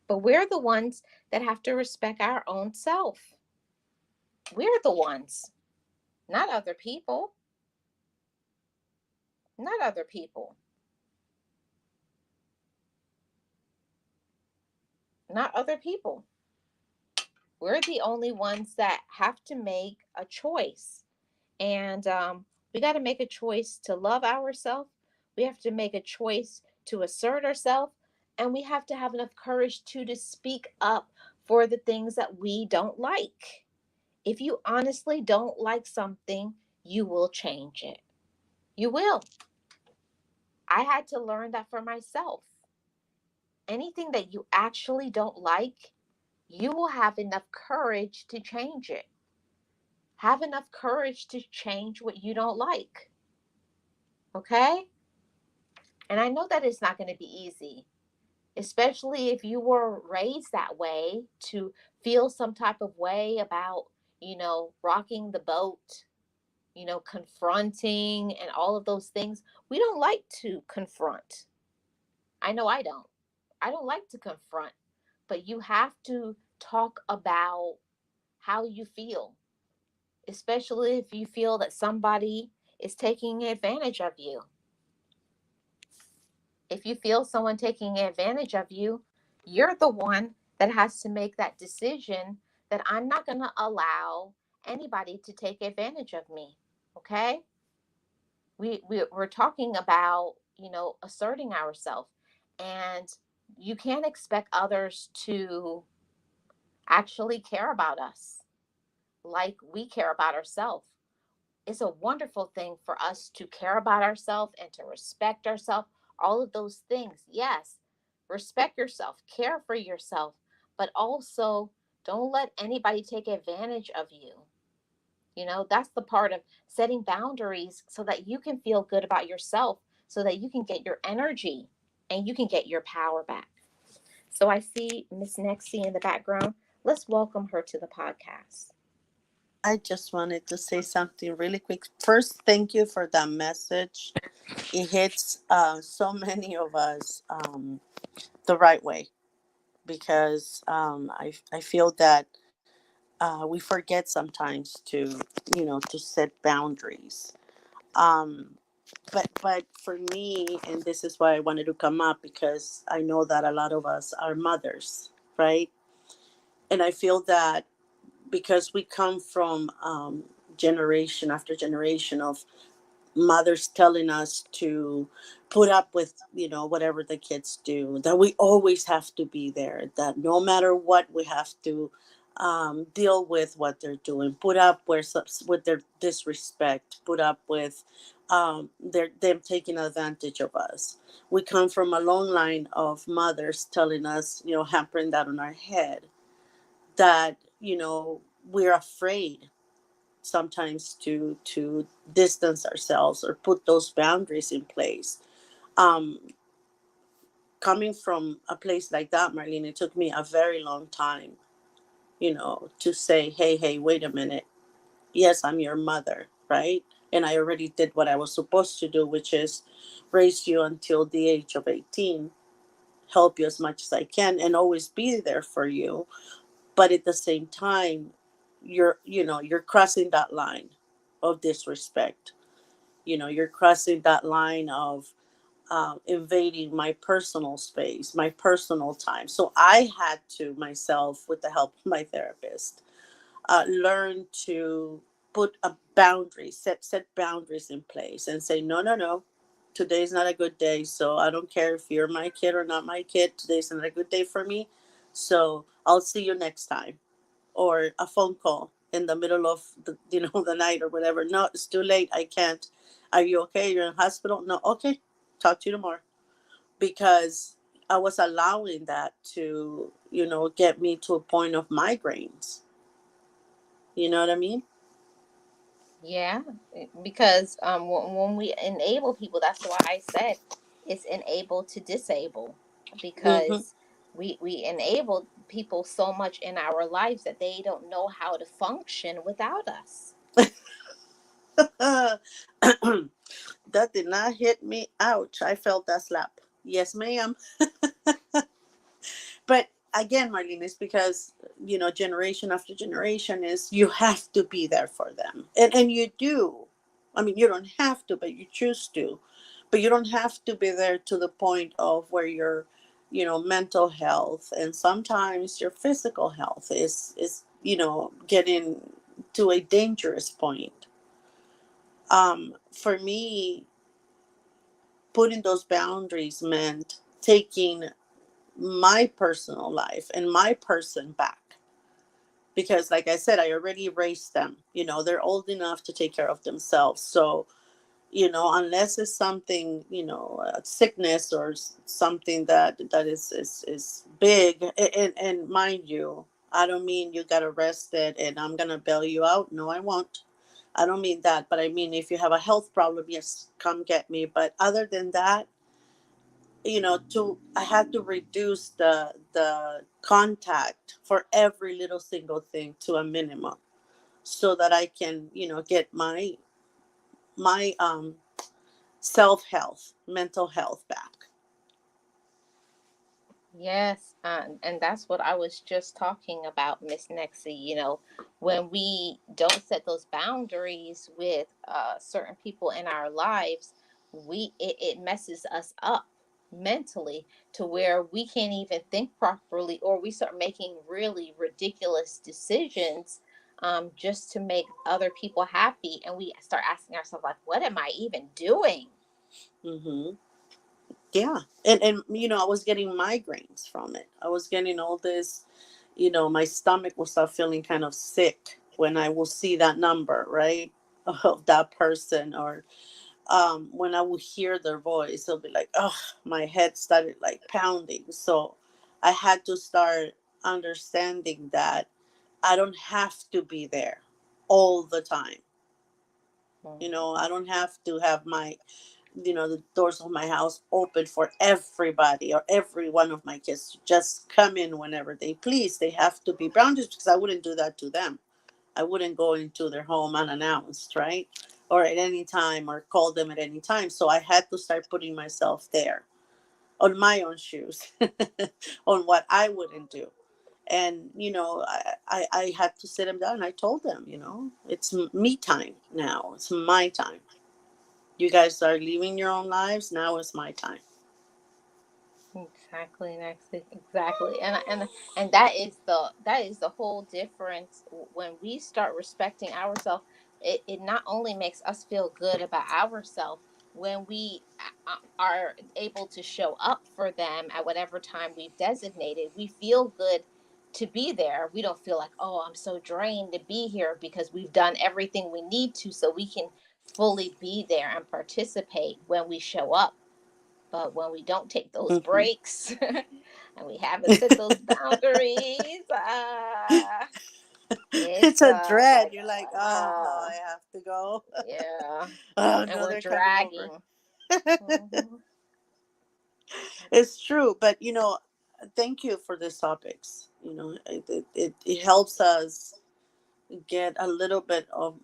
But we're the ones that have to respect our own self. We're the ones, not other people. Not other people. Not other people. We're the only ones that have to make a choice. And we got to make a choice to love ourselves. We have to make a choice to assert ourselves. And we have to have enough courage to speak up for the things that we don't like. If you honestly don't like something, you will change it. You will. I had to learn that for myself. Anything that you actually don't like, you will have enough courage to change it. Have enough courage to change what you don't like. Okay? And I know that it's not going to be easy, especially if you were raised that way to feel some type of way about, rocking the boat, confronting and all of those things. We don't like to confront. I know I don't. I don't like to confront, but you have to talk about how you feel, especially if you feel that somebody is taking advantage of you. If you feel someone taking advantage of you, you're the one that has to make that decision that I'm not going to allow anybody to take advantage of me. Okay? We're talking about, asserting ourselves. And you can't expect others to actually care about us like we care about ourselves. It's a wonderful thing for us to care about ourselves and to respect ourselves, all of those things. Yes, respect yourself, care for yourself, but also don't let anybody take advantage of you. That's the part of setting boundaries so that you can feel good about yourself, so that you can get your energy and you can get your power back. So I see Miss Nexie in the background. Let's welcome her to the podcast. I just wanted to say something really quick. First, thank you for that message. It hits so many of us the right way because I feel that we forget sometimes to set boundaries. Um, but for me, and this is why I wanted to come up because I know that a lot of us are mothers, right? And I feel that because we come from generation after generation of mothers telling us to put up with whatever the kids do, that we always have to be there, that no matter what we have to deal with what they're doing, put up with their disrespect, put up with them taking advantage of us. We come from a long line of mothers telling us, hampering that on our head, that we're afraid sometimes to distance ourselves or put those boundaries in place. um coming from a place like that, Marlene, it took me a very long time, to say, hey, wait a minute. Yes, I'm your mother, right? And I already did what I was supposed to do, which is raise you until the age of 18, help you as much as I can, and always be there for you. But at the same time, you're crossing that line of disrespect. You're crossing that line of invading my personal space, my personal time. So I had to myself, with the help of my therapist, learn to put a boundary, set boundaries in place, and say, no, no, no. Today's not a good day, so I don't care if you're my kid or not my kid. Today's not a good day for me, so I'll see you next time. Or a phone call in the middle of the night or whatever. No, it's too late. I can't. Are you okay? You're in hospital? No. Okay. Talk to you tomorrow. Because I was allowing that to, get me to a point of migraines. You know what I mean? Yeah, because when we enable people, that's why I said it's enable to disable, Mm-hmm. because we enable people so much in our lives that they don't know how to function without us. That did not hit me. Ouch. I felt that slap. Yes, ma'am. But again, Marlene, it's because, generation after generation is you have to be there for them. And you do. I mean, you don't have to, but you choose to. But you don't have to be there to the point of where your, mental health and sometimes your physical health is getting to a dangerous point. For me, putting those boundaries meant taking my personal life and my person back, because like I said, I already raised them. They're old enough to take care of themselves. So, unless it's something, a sickness or something that is big, and mind you, I don't mean you got arrested and I'm gonna bail you out. No, I won't. I don't mean that, but I mean, if you have a health problem, yes, come get me. But other than that, to I had to reduce the contact for every little single thing to a minimum, so that I can, get my self health, mental health back. Yes, and that's what I was just talking about, Miss Nexie. When we don't set those boundaries with certain people in our lives, it messes us up mentally to where we can't even think properly, or we start making really ridiculous decisions just to make other people happy, and we start asking ourselves like, "What am I even doing?" Hmm. Yeah, and I was getting migraines from it. I was getting all this. My stomach will start feeling kind of sick when I will see that number, right, of that person, or when I would hear their voice, it'll be like, oh, my head started like pounding. So I had to start understanding that I don't have to be there all the time. I don't have to have the doors of my house open for everybody or every one of my kids to just come in whenever they please. They have to be boundaries, because I wouldn't do that to them. I wouldn't go into their home unannounced, right? Or at any time, or call them at any time. So I had to start putting myself there on my own shoes, on what I wouldn't do. And, I had to sit them down. I told them, it's me time now. It's my time. You guys are living your own lives. Now is my time. Exactly, exactly, and that is the whole difference. When we start respecting ourselves, it not only makes us feel good about ourselves when we are able to show up for them at whatever time we've designated. We feel good to be there. We don't feel like, oh, I'm so drained to be here, because we've done everything we need to, so we can fully be there and participate when we show up. But when we don't take those Hmm. breaks and we haven't set those boundaries, It's it's a dread. like, You're like, oh, I have to go. yeah, Oh and no, we're they're coming over. dragging. Mhm. It's true, but thank you for these topics. It helps us get a little bit of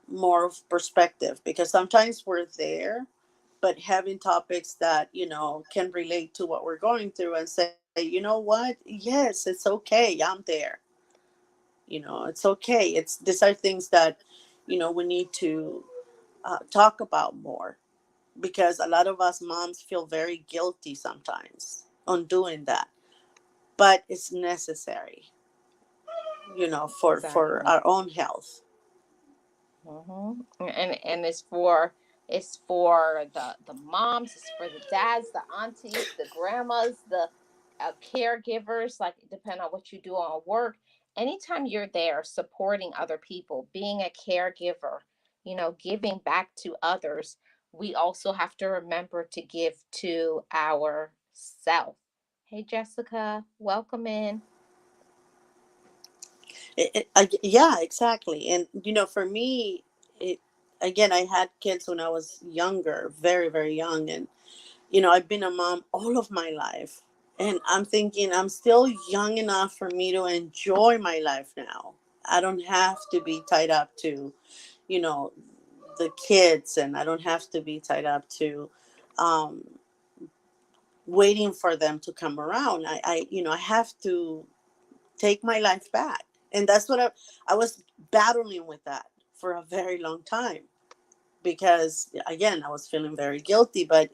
more of perspective, because sometimes we're there, but having topics that can relate to what we're going through and say, what, yes, it's okay, I'm there. It's okay. These are things that we need to talk about more, because a lot of us moms feel very guilty sometimes on doing that, but it's necessary, for Exactly. our own health. And it's for the moms, it's for the dads, the aunties, the grandmas, the caregivers. Like, depending on what you do on work, anytime you're there supporting other people, being a caregiver, giving back to others, we also have to remember to give to ourself. Hey, Jessica, welcome in. Yeah, exactly. And for me, it again, I had kids when I was younger, very very young, and I've been a mom all of my life, and I'm thinking I'm still young enough for me to enjoy my life now. I don't have to be tied up to you know the kids, and I don't have to be tied up to um waiting for them to come around. I have to take my life back. And that's what I was battling with that for a very long time, because again, I was feeling very guilty, but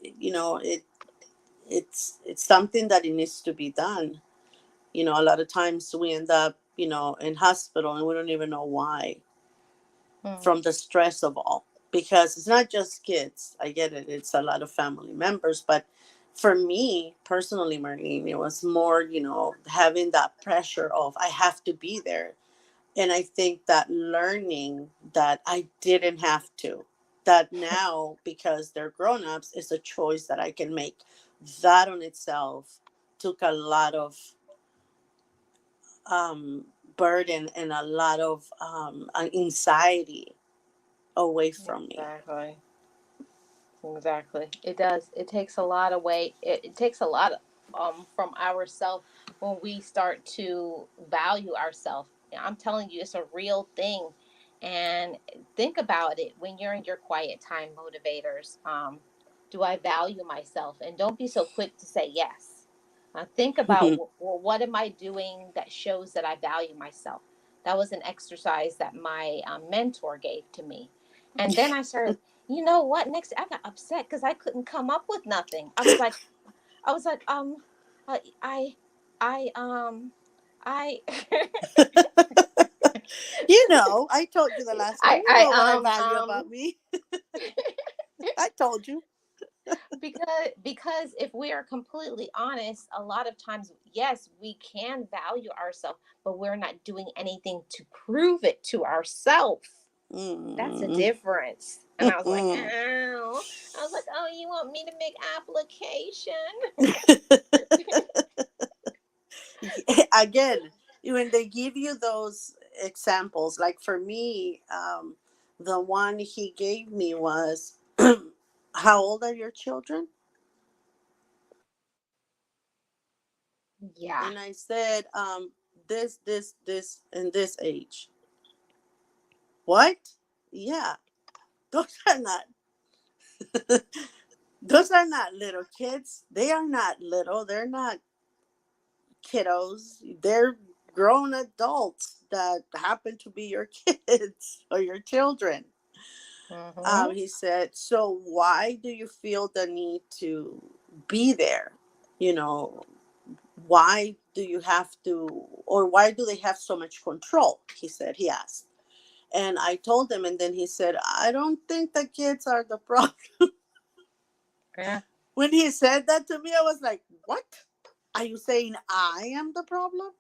it's something that it needs to be done. A lot of times we end up in hospital, and we don't even know why, Mm, from the stress of all, because it's not just kids. I get it, it's a lot of family members, but for me personally, Marlene, it was more having that pressure of I have to be there. And I think that learning that I didn't have to, that now, because they're grown-ups, is a choice that I can make. That on itself took a lot of um, burden and a lot of anxiety away from me. exactly. Exactly. It does. It takes a lot of weight. It takes a lot from ourself when we start to value ourselves. I'm telling you, it's a real thing. And think about it when you're in your quiet time motivators. Do I value myself? And don't be so quick to say yes. Think about, well, what am I doing that shows that I value myself? That was an exercise that my mentor gave to me. And then I started, you know what? Next, I got upset because I couldn't come up with nothing. I was like, I, I, I told you the last time. I, You I, know what I value about me. I told you. because if we are completely honest, a lot of times, yes, we can value ourselves, but we're not doing anything to prove it to ourselves. That's a Mm. difference. And I was like, oh, you want me to make application? Again, when they give you those examples, like for me, the one he gave me was, how old are your children? Yeah. And I said, this and this age. What? Yeah, those are not those are not little kids. They are not little. They're not kiddos. They're grown adults that happen to be your kids or your children. Mm-hmm. He said, so why do you feel the need to be there? You know, why do you have to, or why do they have so much control? He asked. And I told him, and then he said, I don't think the kids are the problem. Yeah. When he said that to me, I was like, what? Are you saying I am the problem?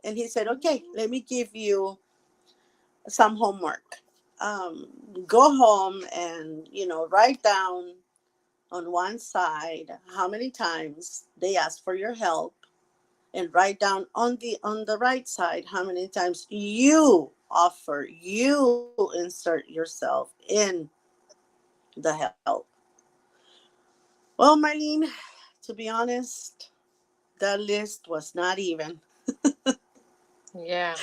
And he said, okay, Mhm. let me give you some homework. Go home and, write down on one side how many times they ask for your help, and write down on the right side how many times you insert yourself in the help. Well, Marlene, to be honest, the list was not even. Yeah.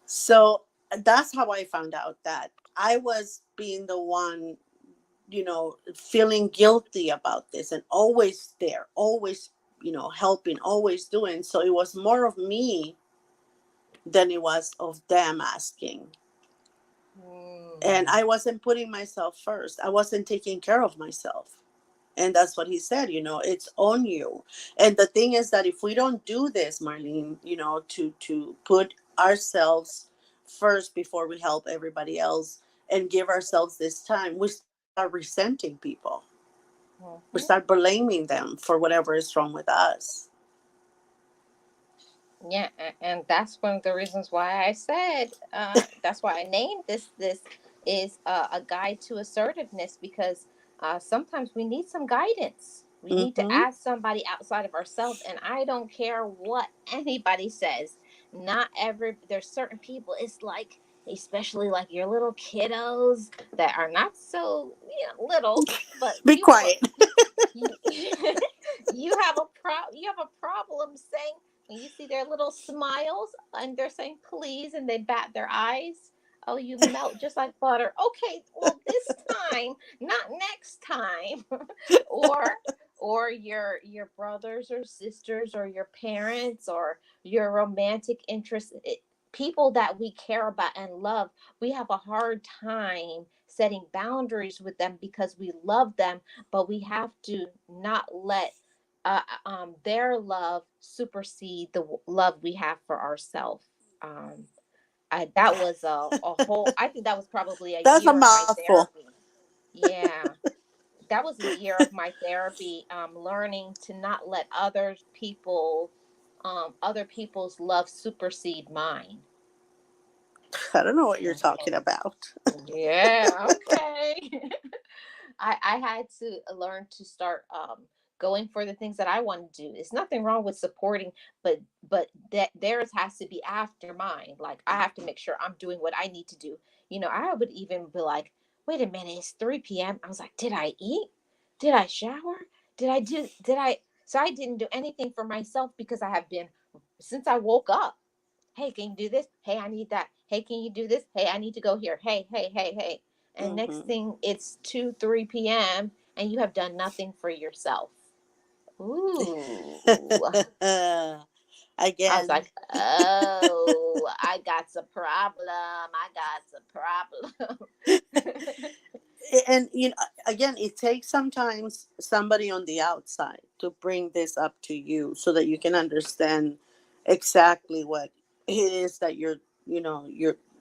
So that's how I found out that I was being the one, feeling guilty about this and always there, always, helping, always doing. So it was more of me than it was of them asking. And Mm. I wasn't putting myself first. I wasn't taking care of myself. And that's what he said, it's on you. And the thing is that if we don't do this, Marlene, to put ourselves first before we help everybody else and give ourselves this time, we start resenting people. We Mhm. start blaming them for whatever is wrong with us. Yeah, and that's one of the reasons why I said that's why I named this is a guide to assertiveness, because sometimes we need some guidance. We need to Mm-hmm. ask somebody outside of ourselves, and I don't care what anybody says. Not every There's certain people. It's like, especially like your little kiddos that are not so, little, but Be quiet. you, you have a problem saying, when you see their little smiles and they're saying please and they bat their eyes, oh, you melt just like butter. Okay, well, this time, not next time. or your brothers or sisters or your parents or your romantic interest, people that we care about and love, we have a hard time setting boundaries with them because we love them, but we have to not let their love supersede the love we have for ourselves. That was a whole. I think that was probably a That's a year of my mouthful. therapy. Yeah, that was a year of my therapy. Learning to not let other people's love supersede mine. I don't know what you're Mhm. talking about. Yeah. Okay. I had to learn to start going for the things that I want to do. It's nothing wrong with supporting, but that theirs has to be after mine. Like, I have to make sure I'm doing what I need to do. I would even be like, "Wait a minute, it's 3 p.m." I was like, "Did I eat? Did I shower? Did I?" So I didn't do anything for myself because I have been, since I woke up. Hey, can you do this? Hey, I need that. Hey, can you do this? Hey, I need to go here. Hey, hey, hey, hey. And next Mm-hmm. thing, it's 2, 3 p.m., and you have done nothing for yourself. Ooh. I was Again. like, oh, I got a problem. I got a problem. And again, it takes sometimes somebody on the outside to bring this up to you so that you can understand exactly what it is that you're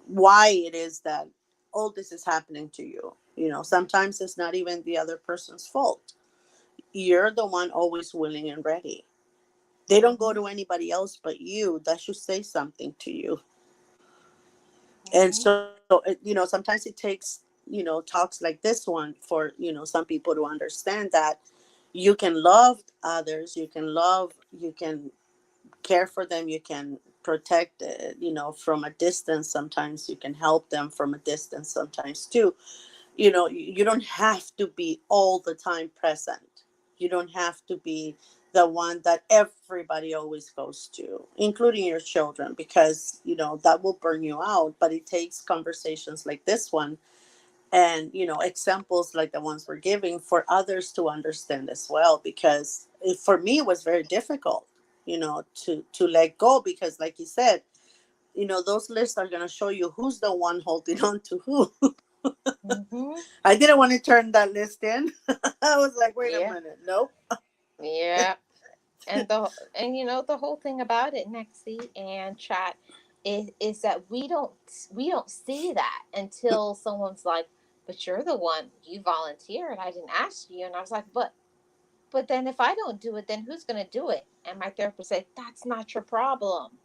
why it is that all this is happening to you. Sometimes it's not even the other person's fault. You're the one always willing and ready. They don't go Mhm, to anybody else but you. That should say something to you. And mhm, so sometimes it takes talks like this one for some people to understand that you can love others, you can care for them, you can protect from a distance. Sometimes you can help them from a distance sometimes too. You don't have to be all the time present. You don't have to be the one that everybody always goes to, including your children, because that will burn you out. But it takes conversations like this one and examples like the ones we're giving for others to understand as well, because for me it was very difficult to let go, because like you said, those lists are going to show you who's the one holding on to who. mhm. I didn't want to turn that list in. I was like, wait a Yeah, minute, nope. yeah. And the whole thing about it, Nexi and chat, is that we don't see that until someone's like, "But you're the one, you volunteered. I didn't ask you." And I was like, "But then if I don't do it, then who's gonna do it?" And my therapist said, "That's not your problem.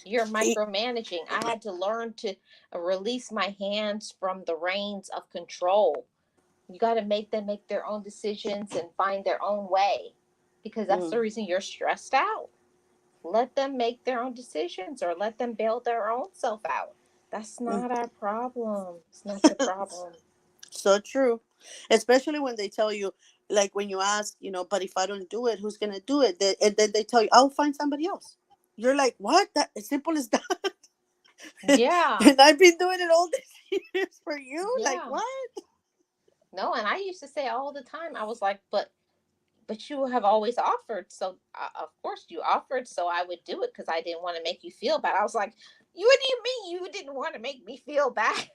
You're micromanaging." I had to learn to release my hands from the reins of control. You got to make them make their own decisions and find their own way, because that's Mm. the reason you're stressed out. Let them make their own decisions or let them bail their own self out. That's Mm. not our problem. It's not your problem. So true. Especially when they tell you, like when you ask, but if I don't do it, who's gonna do it? And then they tell you, I'll find somebody else. You're like, what? That as simple as that? Yeah. And I've been doing it all these years for you? Like Yeah. what? No, and I used to say all the time, I was like, but you have always offered, so of course you offered, so I would do it because I didn't want to make you feel bad. I was like, you, what do you mean you didn't want to make me feel bad?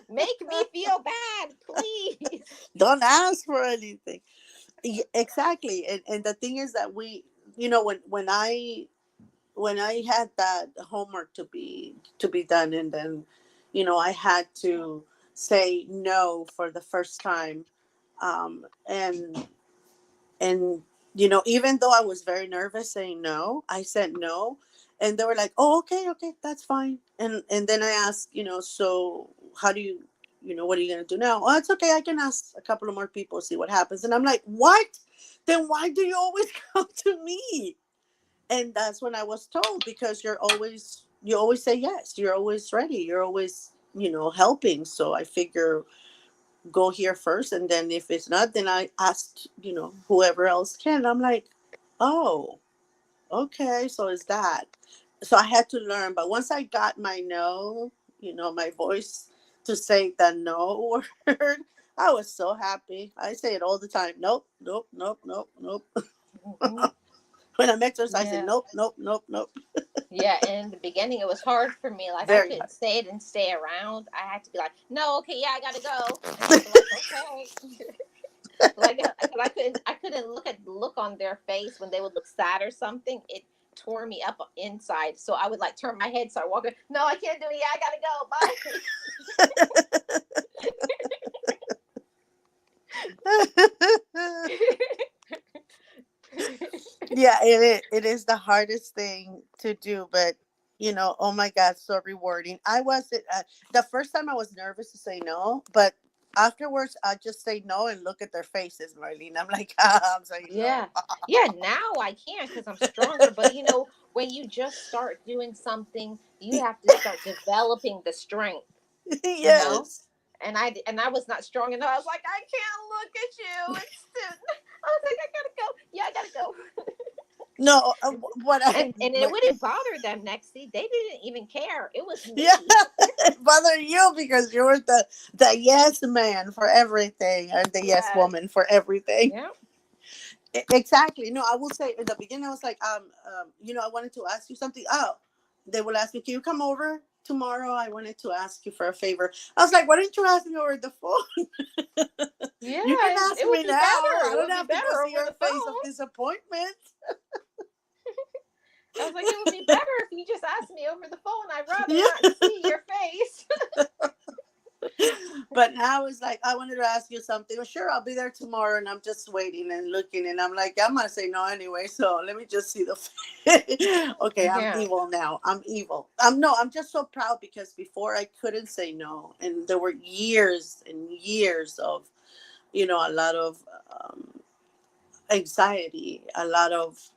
Make me feel bad, please. Don't ask for anything. Exactly. And the thing is that when I had that homework to be done, and then I had to say no for the first time, and even though I was very nervous saying no, I said no, and they were like, oh, okay, okay, that's fine. And then I asked, so how do what are you going to do now? Oh, it's okay, I can ask a couple of more people, see what happens. And I'm like, what? Then why do you always come to me? And that's when I was told, because you always say yes, you're always ready, you're always helping. So I figure, go here first, and then if it's not, then I asked whoever else can. I'm like, oh, okay, so is that. So I had to learn, but once I got my no, my voice to say the no word, I was so happy. I say it all the time. Nope, nope, nope, nope, nope. Hmm. When I'm exercising, Yeah. nope, nope, nope, nope. Yeah, and in the beginning it was hard for me. Like I Very couldn't hard. say it and stay around. I had to be like, "No, okay, yeah, I gotta go," and they'd be like, "Okay." Like, because I couldn't look on their face when they would look sad or something. It tore me up inside. So I would like turn my head, start walking. No, I can't do it. Yeah, I gotta go. Bye. Yeah, it is the hardest thing to do, but oh my god, so rewarding. I wasn't the first time I was nervous to say no, but afterwards I just say no and look at their faces, Marlene. I'm like, I'm saying no. Yeah. Yeah, now I can because I'm stronger. But when you just start doing something, you have to start developing the strength, you know? Yes. And I was not strong enough. I was like, I can't look at you. It's too, I was like, I gotta go. Yeah, I gotta go. No, what I And it wouldn't bother them next. See, they didn't even care. It was yeah, me. it bothered you because you were the yes man for everything, and the yes Yes. woman for everything. Yeah. Exactly. No, I will say in the beginning, I was like, I wanted to ask you something. Oh, they will ask me, can you come over tomorrow? I wanted to ask you for a favor. I was like, why didn't you ask me over the phone? Yeah, You can ask it me would be now. better. I It don't would be have to go better see over your the face of phone. disappointment. I was like, it would be better if you just asked me over the phone. I'd rather Yeah. not see your face. But now it's like, I wanted to ask you something. Well, sure, I'll be there tomorrow, and I'm just waiting and looking, and I'm like, I'm gonna say no anyway. So let me just see the. Okay, I'm Yeah. evil now. I'm evil. I'm just so proud because before I couldn't say no, and there were years and years of, a lot of anxiety, a lot of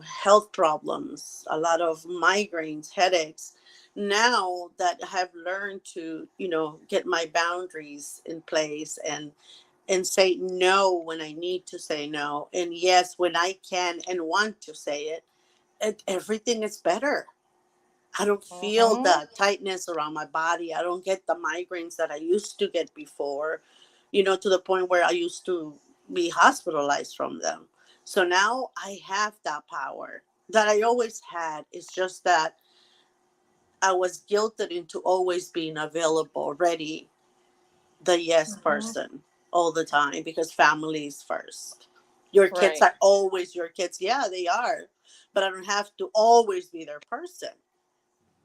health problems, a lot of migraines, headaches. Now that I have learned to get my boundaries in place, and say no when I need to say no, and yes when I can and want to say it, everything is better. I don't feel Mm-hmm. the tightness around my body. I don't get the migraines that I used to get before, to the point where I used to be hospitalized from them. So now I have that power that I always had. It's just that I was guilted into always being available, ready, the yes Mm-hmm. person all the time, because family is first. Your kids Right. are always your kids. Yeah, they are. But I don't have to always be their person.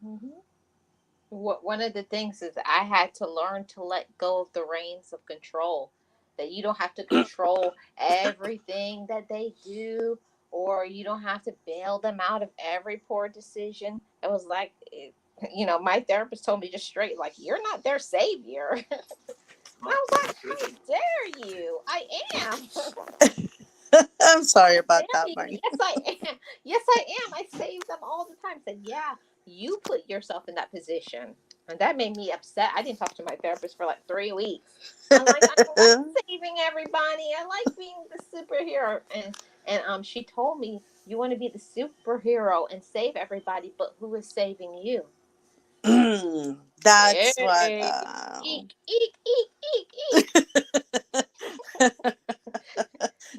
Mm-hmm. One of the things is I had to learn to let go of the reins of control. That you don't have to control everything that they do, or you don't have to bail them out of every poor decision. It was like, my therapist told me just straight, like, you're not their savior. And I was like, how dare you? I am. I'm sorry How about dare that, you? Marnie. Yes, I am. Yes, I am. I save them all the time. Said, yeah, you put yourself in that position. And that made me upset. I didn't talk to my therapist for like 3 weeks. I'm like, I don't like saving everybody. I like being the superhero. And she told me, you want to be the superhero and save everybody, but who is saving you? That's what Hey, eek, eek, eek, eek, eek.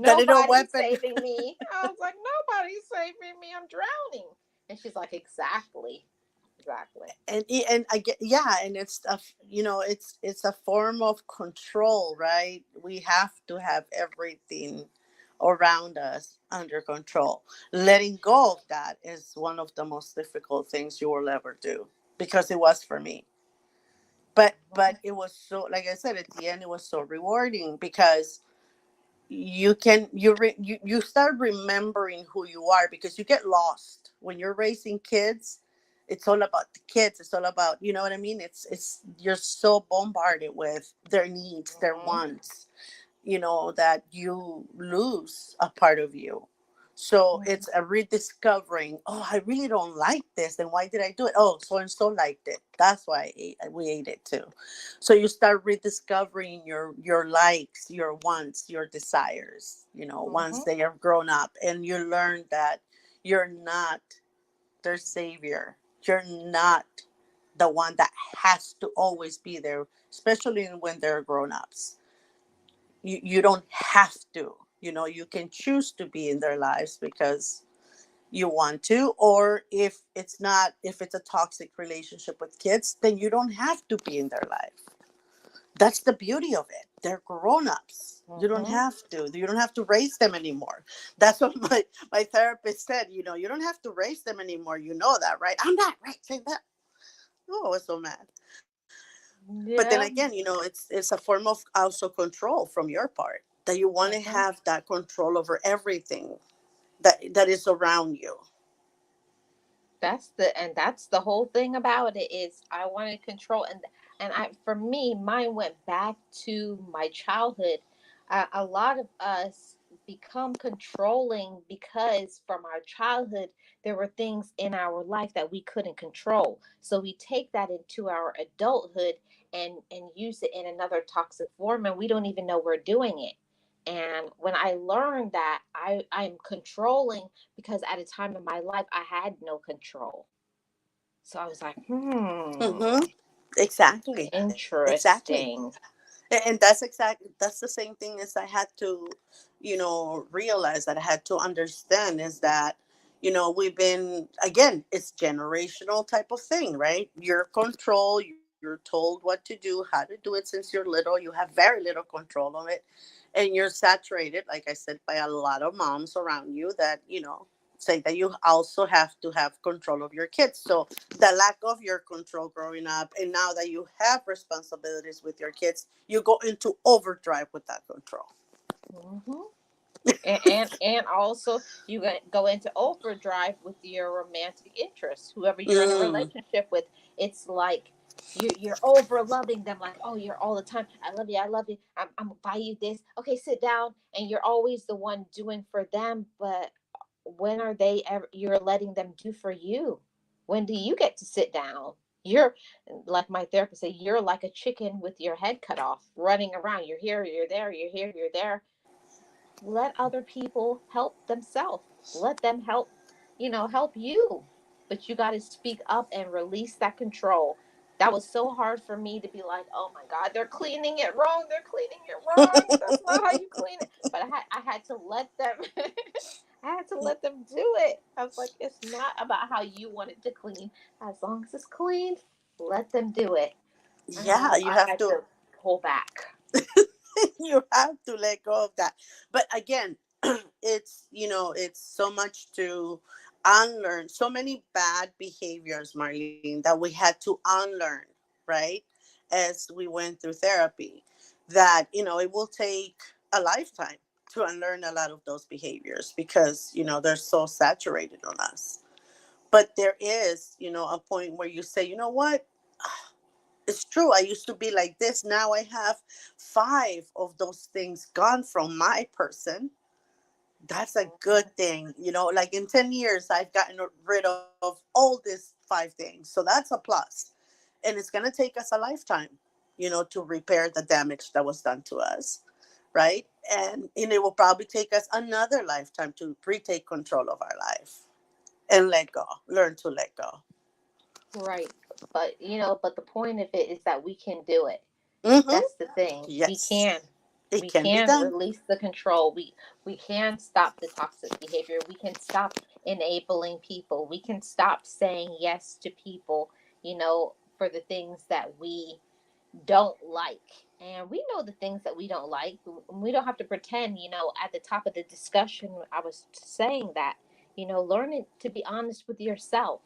that little Nobody's weapon. saving me. I was like, nobody's saving me. I'm drowning. And she's like, exactly. Exactly. And I get, yeah, and it's it's a form of control, right? We have to have everything around us under control. Letting go of that is one of the most difficult things you will ever do, because it was for me. But it was so, like I said, at the end it was so rewarding, because you start remembering who you are, because you get lost when you're raising kids. It's all about the kids. It's all about, you know what I mean. It's you're so bombarded with their needs, their Mm-hmm. wants, that you lose a part of you. So Mm-hmm. it's a rediscovering. Oh, I really don't like this. Then why did I do it? Oh, so and so liked it. That's why we ate it too. So you start rediscovering your likes, your wants, your desires. Once Mm-hmm. they are grown up, and you learn that you're not their savior. You're not the one that has to always be there, especially when they're grown ups. You don't have to. You can choose to be in their lives because you want to, or if it's a toxic relationship with kids, then you don't have to be in their life. That's the beauty of it. They're grown-ups. Mm-hmm. You don't have to raise them anymore. That's what my therapist said. You don't have to raise them anymore. You know that, right? I'm not raising that. Oh, I was so mad. But then Yeah. again, it's a form of also control from your part, that you want to Mm-hmm. have that control over everything that is around you. That's the whole thing about it is I wanted control, and I for me mine went back to my childhood. A lot of us become controlling because from our childhood there were things in our life that we couldn't control. So we take that into our adulthood and use it in another toxic form, and we don't even know we're doing it. And when I learned that I'm controlling because at a time in my life I had no control. So I was like, Mm-hmm. Exactly. Exactly. interesting. And that's the same thing as I had to, realize, that I had to understand, is that, we've been, again, it's generational type of thing, right? Your control, you're told what to do, how to do it since you're little. You have very little control of it. And you're saturated, like I said, by a lot of moms around you that, say that you also have to have control of your kids. So the lack of your control growing up, and now that you have responsibilities with your kids, you go into overdrive with that control. Hmm. And also you go into overdrive with your romantic interest, whoever you're in a Mm. relationship with. It's like you're over loving them, like, oh, you're all the time, I love you, I love you, I'm gonna buy you this, okay, sit down, and you're always the one doing for them. But when are they ever you're letting them do for you? When do you get to sit down? You're like my therapist said, you're like a chicken with your head cut off, running around. You're here, you're there, you're here, you're there. Let other people help themselves. Let them help you. But you got to speak up and release that control. That was so hard for me to be like, oh my God, they're cleaning it wrong. They're cleaning it wrong. That's not how you clean it. But I had to let them I had to let them do it. I was like, it's not about how you want it to clean. As long as it's clean, let them do it. And Yeah, you I have had to. to pull back. You have to let go of that. But again, it's so much to unlearn, so many bad behaviors, Marlene, that we had to unlearn, right? As we went through therapy, that, it will take a lifetime to unlearn a lot of those behaviors, because, they're so saturated on us. But there is, a point where you say, you know what? It's true. I used to be like this. Now I have five of those things gone from my person. That's a good thing. Like in 10 years, I've gotten rid of all these five things. So that's a plus. And it's going to take us a lifetime, to repair the damage that was done to us, right? And it will probably take us another lifetime to retake control of our life and let go, learn to let go. Right. But but the point of it is that we can do it. Mm-hmm. That's the thing. We Yes, can. it We can be can done. release the control. We can stop the toxic behavior. We can stop enabling people. We can stop saying yes to people, for the things that we don't like. And we know the things that we don't like. We don't have to pretend, at the top of the discussion I was saying that, learning to be honest with yourself.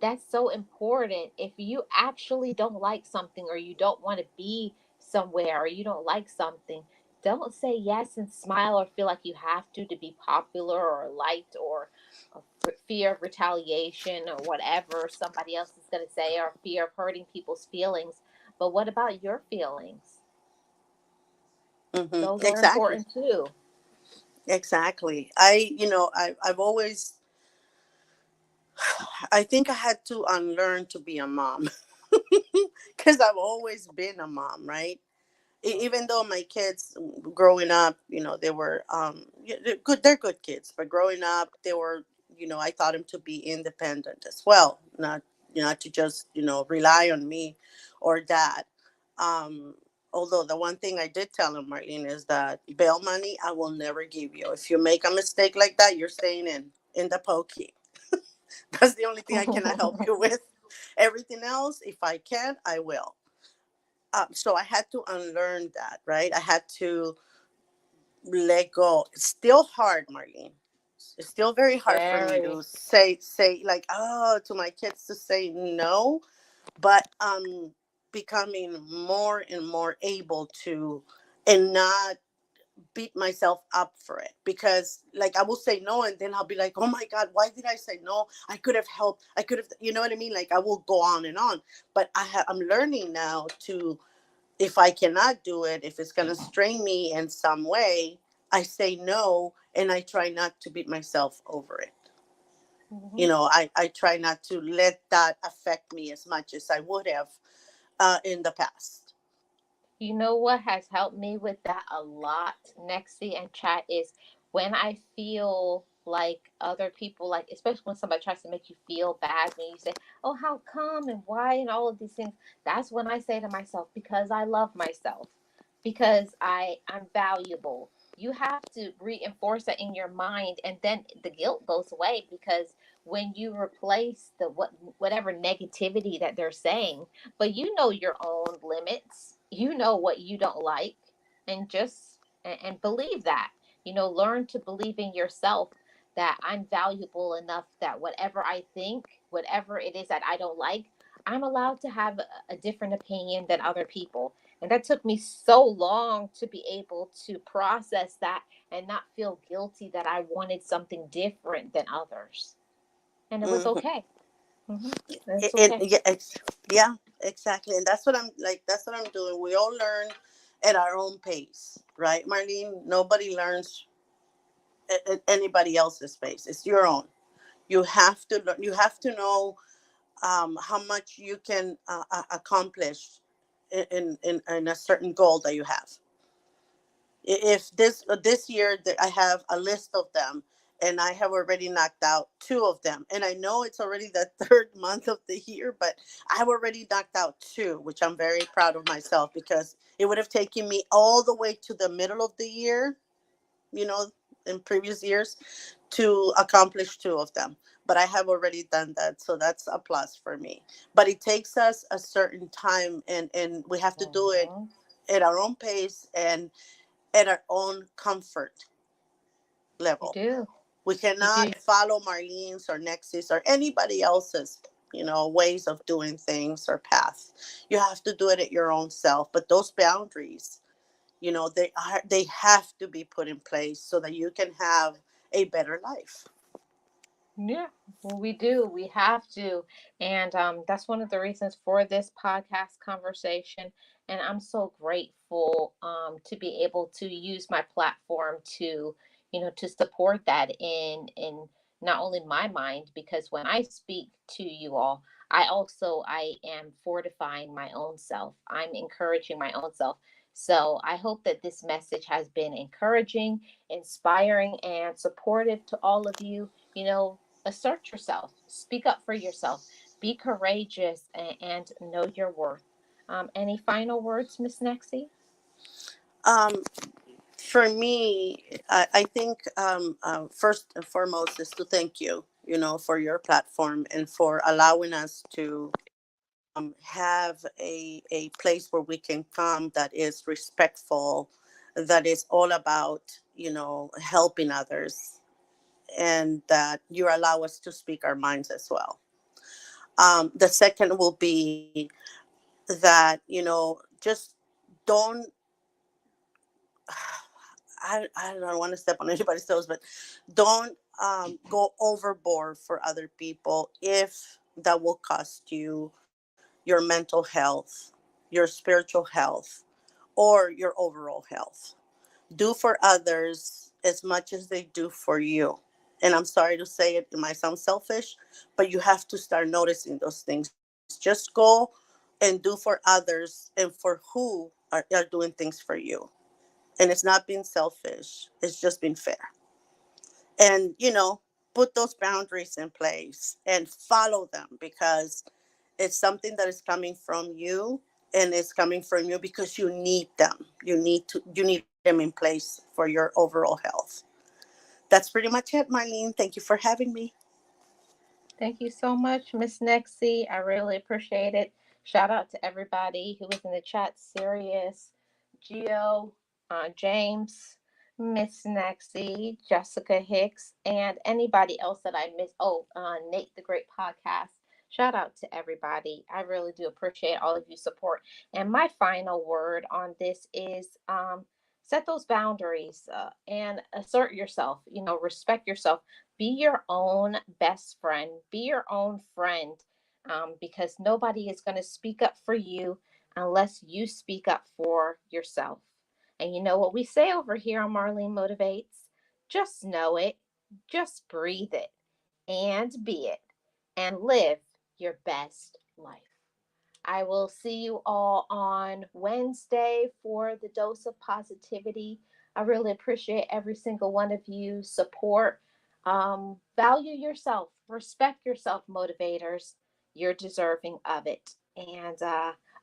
That's so important. If you actually don't like something, or you don't want to be somewhere, or you don't like something, don't say yes and smile, or feel like you have to be popular or liked, or fear of retaliation, or whatever somebody else is going to say, or fear of hurting people's feelings. But what about your feelings? Mm-hmm. Those are Exactly. important too. Exactly. I've always, I think I had to unlearn to be a mom because I've always been a mom, right? Even though my kids growing up, they were they're good. They're good kids, but growing up, they were, I taught them to be independent as well, not not to just rely on me or dad. Um, Although the one thing I did tell them, Marlene, is that bail money I will never give you. If you make a mistake like that, you're staying in the pokey. That's the only thing I cannot help you with. Everything else, if I can, I will. So I had to unlearn that, right? I had to let go. It's still hard, Marlene. It's still very hard for me Very. to say like, oh, to my kids to say no, but I'm becoming more and more able to, and not beat myself up for it, because like I will say no and then I'll be like, oh my god, why did I say no? I could have helped, I could have, you know what I mean? Like I will go on and on. But I'm learning now to, if I cannot do it, if it's going to strain me in some way, I say no, and I try not to beat myself over it. Mhm. I try not to let that affect me as much as I would have in the past. You know what has helped me with that a lot, Nexi and chat, is when I feel like other people, like, especially when somebody tries to make you feel bad, when you say, oh, how come and why, and all of these things, that's when I say to myself, because I love myself, because I'm valuable. You have to reinforce that in your mind, and then the guilt goes away, because when you replace whatever negativity that they're saying, but you know your own limits, you know what you don't like, and just and believe that, learn to believe in yourself, that I'm valuable enough, that whatever I think, whatever it is that I don't like, I'm allowed to have a different opinion than other people. And that took me so long to be able to process that, and not feel guilty that I wanted something different than others, and it was Hmm. okay. Hmm. It's And okay. yeah, yeah, exactly. And that's what I'm like. That's what I'm doing. We all learn at our own pace, right, Marlene? Nobody learns at anybody else's pace. It's your own. You have to learn. You have to know how much you can accomplish in a certain goal that you have. If this year that I have a list of them, and I have already knocked out two of them, and I know it's already the third month of the year, but I have already knocked out two, which I'm very proud of myself, because it would have taken me all the way to the middle of the year, you know, in previous years, to accomplish two of them. But I have already done that, so that's a plus for me. But it takes us a certain time, and we have to do it Hmm. at our own pace and at our own comfort You level. do. We You do. cannot follow Marlene's or Nexus or anybody else's, ways of doing things or path. You have to do it at your own self. But those boundaries, they have to be put in place so that you can have a better life. Yeah, well, we do. We have to. And that's one of the reasons for this podcast conversation. And I'm so grateful to be able to use my platform to, to support that in not only my mind, because when I speak to you all, I am fortifying my own self. I'm encouraging my own self. So I hope that this message has been encouraging, inspiring, and supportive to all of you. Assert yourself, speak up for yourself, be courageous, and know your worth. Any final words, Miss Nexie? Um, for me, I think first and foremost is to thank you, for your platform and for allowing us to have a place where we can come that is respectful, that is all about, helping others, and that you allow us to speak our minds as well. The second will be that, just don't, I don't want to step on anybody's toes, but don't go overboard for other people if that will cost you your mental health, your spiritual health, or your overall health. Do for others as much as they do for you. And I'm sorry to say it might sound selfish, but you have to start noticing those things. Just go and do for others and for who are doing things for you. And it's not being selfish, it's just being fair. And, put those boundaries in place and follow them, because it's something that is coming from you, and it's coming from you because you need them. You need them in place for your overall health. That's pretty much it, Marlene. Thank you for having me. Thank you so much, Miss Nexie. I really appreciate it. Shout out to everybody who was in the chat: Sirius, Geo, James, Miss Nexie, Jessica Hicks, and anybody else that I missed. Oh, Nate the Great Podcast. Shout out to everybody. I really do appreciate all of you support. And my final word on this is set those boundaries and assert yourself. Respect yourself. Be your own best friend, be your own friend, because nobody is going to speak up for you unless you speak up for yourself. And you know what we say over here on Marlene Motivates? Just know it, just breathe it, and be it, and live your best life. I will see you all on Wednesday for the dose of positivity. I really appreciate every single one of you support. Value yourself, respect yourself, motivators. You're deserving of it. And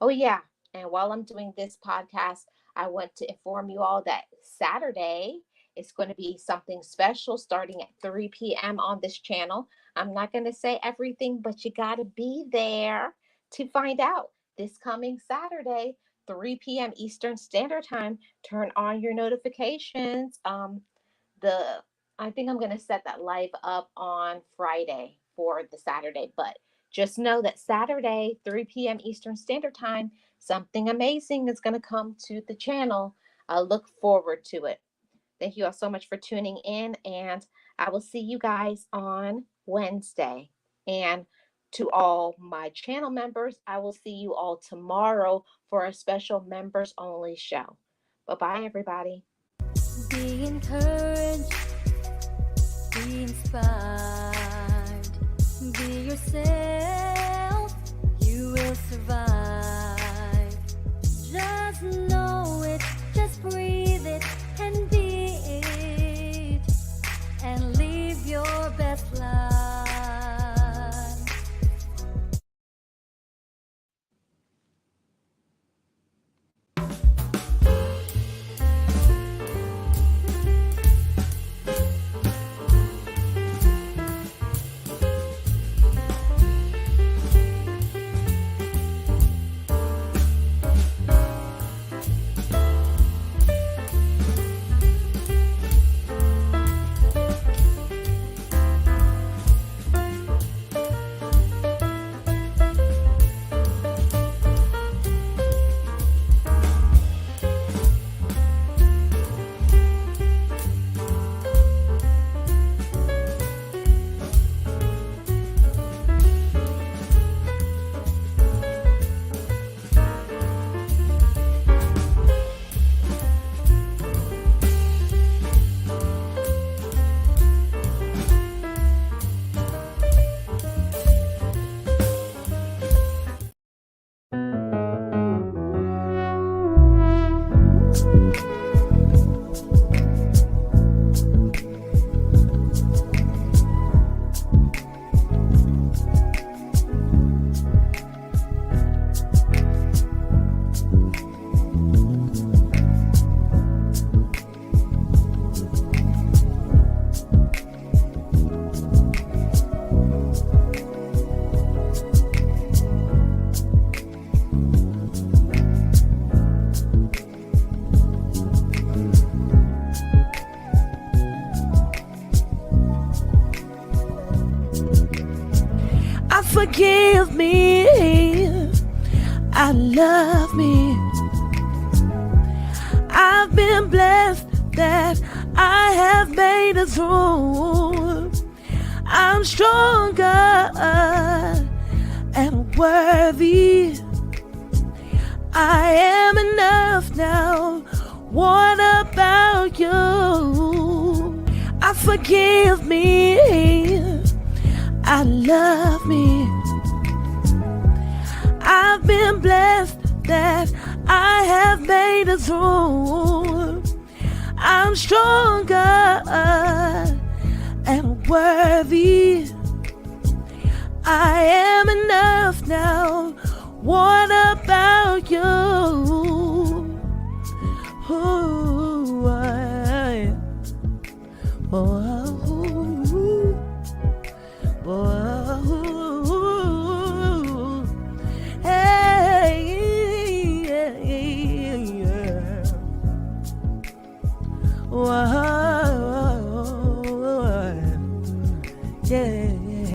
oh, yeah. And while I'm doing this podcast, I want to inform you all that Saturday is going to be something special starting at 3 p.m. on this channel. I'm not going to say everything, but you got to be there to find out. This coming Saturday, 3 p.m. Eastern Standard Time, turn on your notifications. The I think I'm going to set that live up on Friday for the Saturday, but just know that Saturday, 3 p.m. Eastern Standard Time, something amazing is going to come to the channel. I look forward to it. Thank you all so much for tuning in, and I will see you guys on Wednesday. And to all my channel members, I will see you all tomorrow for a special members only show. Bye-bye, everybody. Be encouraged, be inspired, be yourself, you will survive. Just know it, just breathe it, and be it, and live your best life. forgive me. I love me. I've been blessed that I have made it through. I'm stronger and worthy. I am enough now. What about you? I forgive me. I love me. I've been blessed that I have made it through. I'm stronger and worthy. I am enough now. What about you?